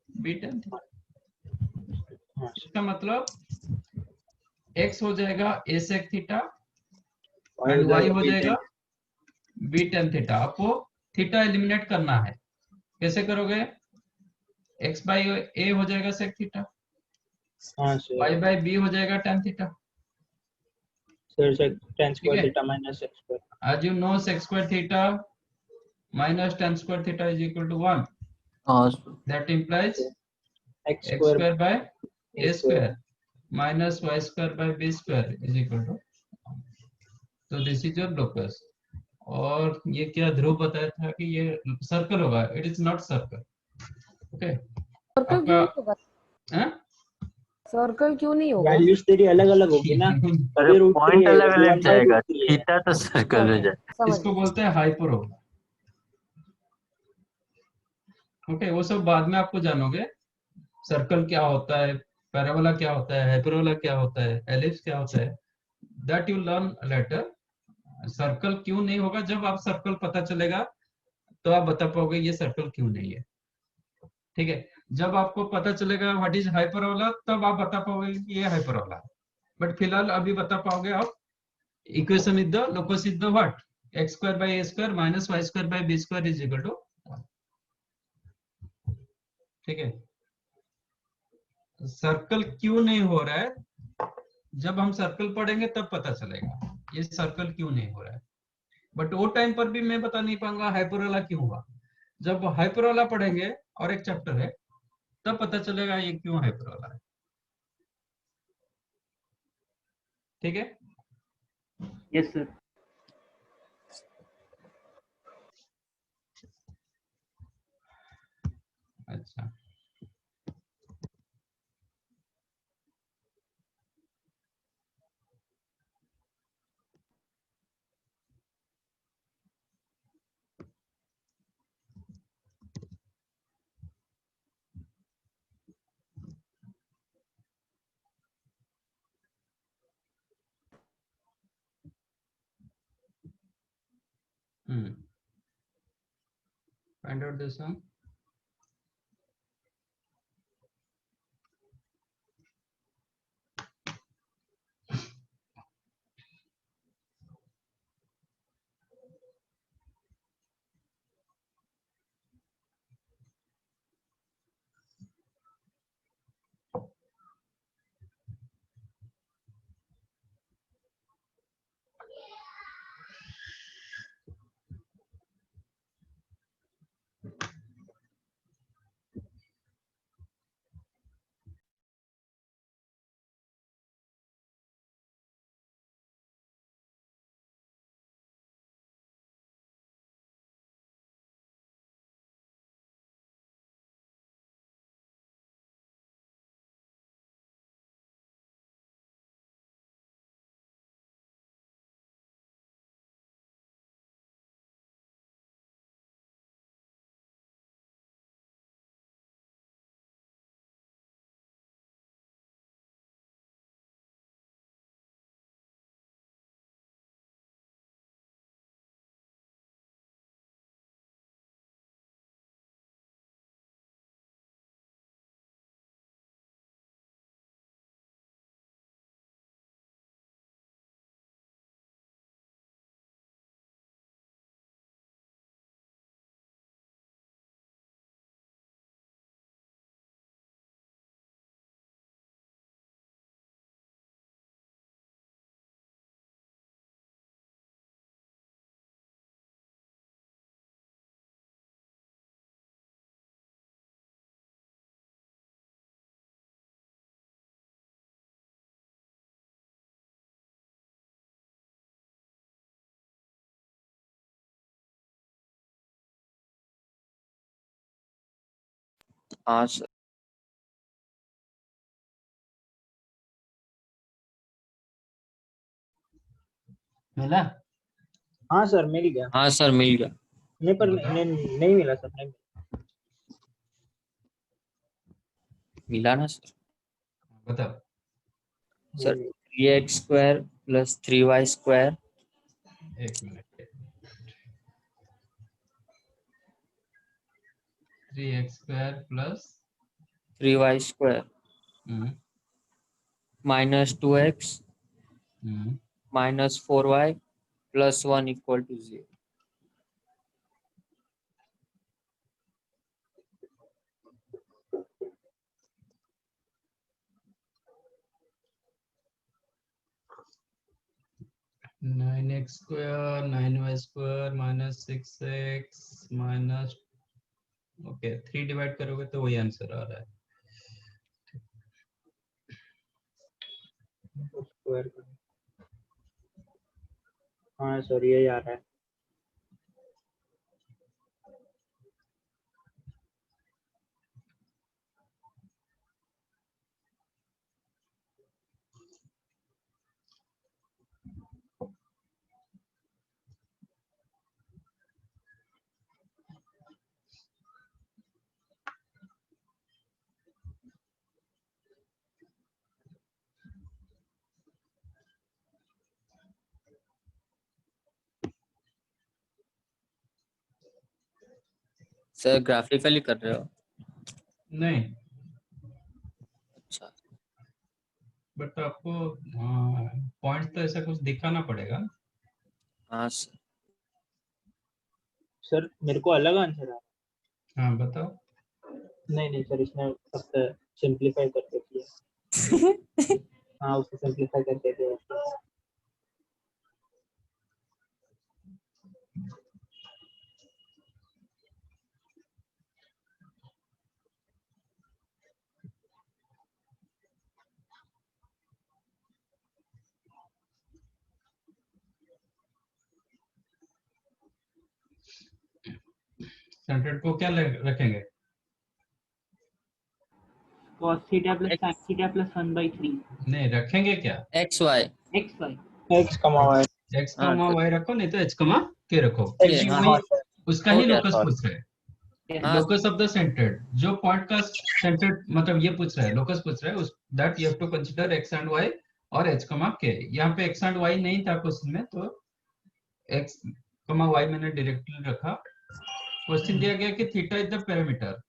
b tan theta, हाँ इसका मतलब x हो जाएगा a sec थीटा और एंड y हो B10। जाएगा b tan थीटा। आपको थीटा एलिमिनेट करना है, कैसे करोगे, x बाई a हो जाएगा sec थीटा, हाँ सर। y बाई b हो जाएगा tan theta, sir sec tan ठीक है। square theta minus x square। as you know sec square theta minus tan square theta is equal to 1, हाँ that implies x x square square by a a square minus y square by b square is equal to, तो दिस इज योर लोकस। और ये क्या ध्रुव बताया था कि ये सर्कल होगा, it is not circle, okay. Circle क्यों आपका नहीं होगा? हैं? सर्कल क्यों नहीं होगा? वैल्यूज तेरी अलग अलग होगी ना, अरे कभी रूट पॉइंट 3 है, अलग कभी अलग 1/√3 जाएगा, है। थीटा तो सर्कल हो जाए। समझ इसको बोलते हैं हाइपरबोला, ओके। वो सब बाद में आपको जानोगे, सर्कल क्या होता है, पैराबोला क्या होता है, हाइपरबोला क्या होता है, एलिप्स क्या होता है, that you learn later. Circle क्यों नहीं होगा, जब आप सर्कल पता चलेगा तो आप बता पाओगे ये सर्कल क्यों नहीं है, ठीक है। जब आपको पता चलेगा व्हाट इज हाइपरबोला, तब आप बता पाओगे कि ये हाइपरबोला है, बट फिलहाल अभी बता पाओगे आप equation is the locus is the what, x square by a square minus y square by b square is equal to, ठीक है। सर्कल क्यों नहीं हो रहा है, जब हम सर्कल पढ़ेंगे तब पता चलेगा ये सर्कल क्यों नहीं हो रहा है, बट वो टाइम पर भी मैं बता नहीं पाऊंगा हाइपरबोला क्यों हुआ। जब हाइपरबोला पढ़ेंगे और एक चैप्टर है, तब पता चलेगा ये क्यों हाइपरबोला है, ठीक है। Yes sir. अच्छा, find out this one. हाँ सर। मिला? हाँ सर मिल गया। हाँ सर मिल गया। नहीं पर बताओ। नहीं मिला सर, नहीं मिला। मिला ना सर? बताओ। Sir 3x² + 3y²। एक minute. 3x² plus 3y² -2x -4y + 1 = 0। Nine x square 9y² -6x minus, okay 3 divide करोगे तो वही आंसर आ रहा है। स्क्वायर हाँ सर यही आ रहा है। सर ग्राफिकली कर रहे हो? नहीं, अच्छा बट आपको पॉइंट तो ऐसा कुछ दिखाना पड़ेगा। हाँ सर। सर मेरे को अलग आंसर आ रहा हाँ बताओ। है। नहीं सर, इसने फक्त सिंपलीफाई करके किया। हाँ उसको सिंपलीफाई करके दिया। सेंटेड को क्या रखेंगे? cos theta plus sin theta plus 1/3 नहीं, रखेंगे क्या? XY। xy। x, y x कमा वाई रखो, नहीं तो एच कमा के रखो, ये क्योंकि हाँ वही हाँ उसका हो ही गया लोकस सॉल्व। पूछ रहे हैं। हाँ लोकस ऑफ द सेंटर्ड, जो पॉइंट का सेंटर्ड मतलब ये पूछ रहा है, लोकस पूछ रहा है, उस that you have to consider x and y और एच कमा के। यहाँ पे एक्स एंड वाई नहीं था क्वेश्चन में, तो एक्स कमा वाई मैंने डायरेक्टली रखा। क्वेश्चन दिया गया कि theta is the parameter,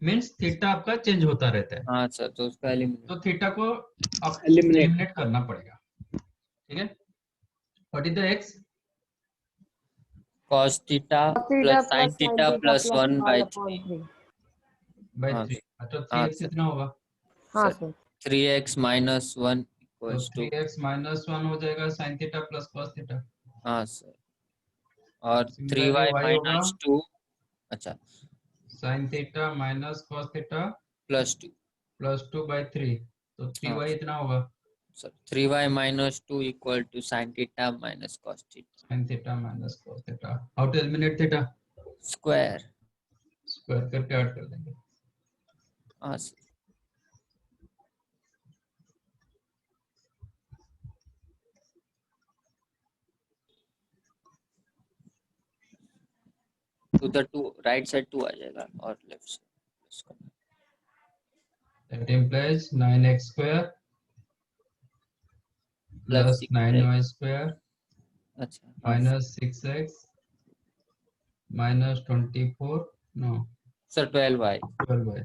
means theta आपका चेंज होता रहता है, हाँ सर, तो उसका एलिमिनेट। तो थीटा को आप एलिमिनेट एलिमिनेट करना पड़ेगा। ठीक है, what is the x? cos theta theta + sin plus sine theta theta + plus 1/3। 1/3। By हाँ 3, तो हाँ 3x सर। कितना होगा? हाँ सर सर। 3x - 1 तो = 3x माइनस 1 हो जाएगा sin theta plus cos theta. हाँ सर। और सिमिलरली 3y y होगा - 2। अच्छा sin theta minus cos theta +2। Plus 2 by 3, तो हाँ 3y इतना होगा sir. 3y - 2 = sin theta - cos theta sin theta minus cos theta. How to eliminate theta? Square. Square करके ऐड कर देंगे। हाँ सर। तो उधर 2 राइट साइड 2 आ जाएगा और left side that implies 9x square plus 6x। 9y square अच्छा हाँ minus 6x minus 24 no sir 12y 12y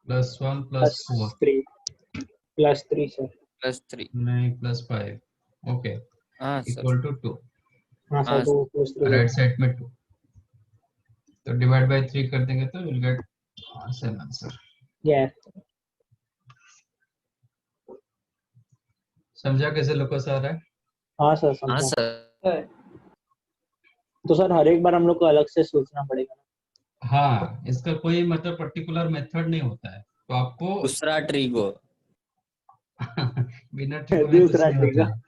plus 1 plus 4 +3 sir. +3। नहीं प्लस 5 ओके हाँ सर। Equal to 2। हाँ हाँ सर 2 + 3 राइट साइड में 2, तो डिवाइड बाय 3 कर देंगे तो will get same answer. Yes. समझा कैसे लोकस आ रहा है? हाँ सर हाँ समझा। सर। तो सर हर एक बार हम लोग को अलग से सोचना पड़ेगा ना? हाँ, इसका कोई मतलब पर्टिकुलर मेथड नहीं होता है, तो आपको दूसरा ट्रिगो। बिना ट्रिको में कुछ दूसरा नहीं ट्रिगर। होता है।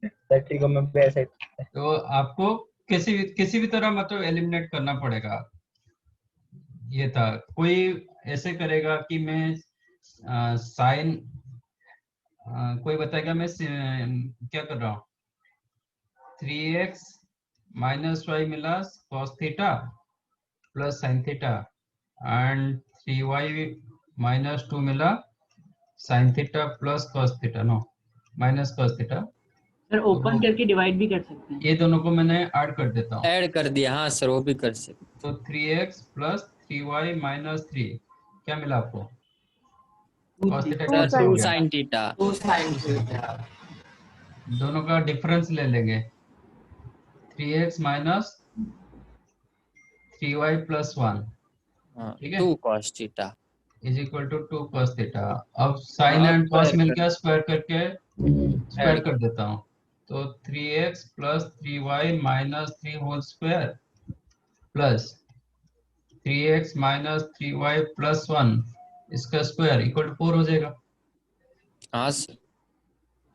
सर ट्रिगो में भी ऐसे। तो आपको किसी भी तरह मतलब एलिमिनेट करना पड़ेगा। ये था, कोई ऐसे करेगा कि मैं साइन, कोई बताएगा मैं क्या कर रहा हूँ, 3x माइनस वाई मिला cos theta plus sine theta and 3y minus 2 मिला sine theta plus cos theta, no minus cos theta. Sir open करके डिवाइड भी कर सकते हैं। ये दोनों को मैंने ऐड कर देता हूँ, ऐड कर दिया, हाँ सर वो भी कर सकते। तो 3x प्लस 3y माइनस 3 क्या मिला आपको, cos थीटा Two कैंसिल हो sin टू गया, साइन थीटा। 2 sin theta. दोनों का डिफरेंस ले लेंगे, 3x माइनस 3y प्लस 1, हाँ ठीक है, 2 cos theta is equal to 2 cos theta. अब साइन एंड cos मिल गया, स्क्वायर करके स्क्वायर कर देता हूँ, तो 3x plus 3y minus 3 whole square plus 3x minus 3y plus 1 इसका स्क्वायर इक्वल टू 4 हो जाएगा। हाँ सर।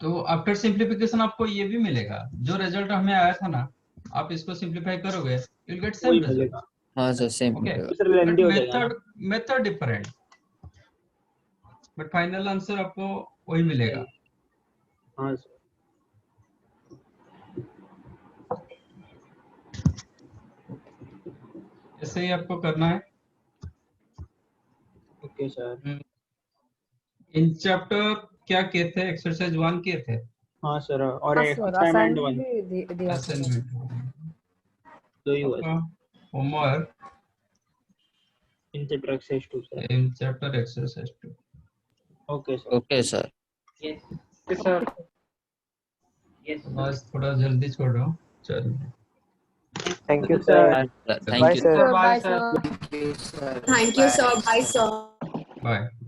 तो आफ्टर सिंप्लीफिकेशन आपको ये भी मिलेगा, जो रिजल्ट हमें आया था ना, आप इसको सिंप्लीफाई करोगे यू विल गेट सेम वही रिजल्ट। मिलेगा। हाँ सर सेम ओके, मिलेगा। सर बट लेंदी हो जाएगा ना। Method different, but final answer आपको वही मिलेगा। हाँ सर। ऐसे ही आपको करना है। Okay sir. इन चैप्टर क्या किए थे, एक्सरसाइज 1 किए थे, हाँ सर, और हाँ सर, असाइनमेंट असाइनमेंट 1 भी दिया था सर। असाइनमेंट दो ही हुआ आपका homework in chapter exercise 2 sir. In chapter exercise 2। Okay sir. Okay sir. Yes, sir. Yes, sir. बस थोड़ा जल्दी छोड़ रहा हूँ, चलिए thank you sir. Thank bye you sir. Sir, bye Bye, sir. sir. Thank you, sir. Thank you, Bye. sir. Bye, sir. Bye.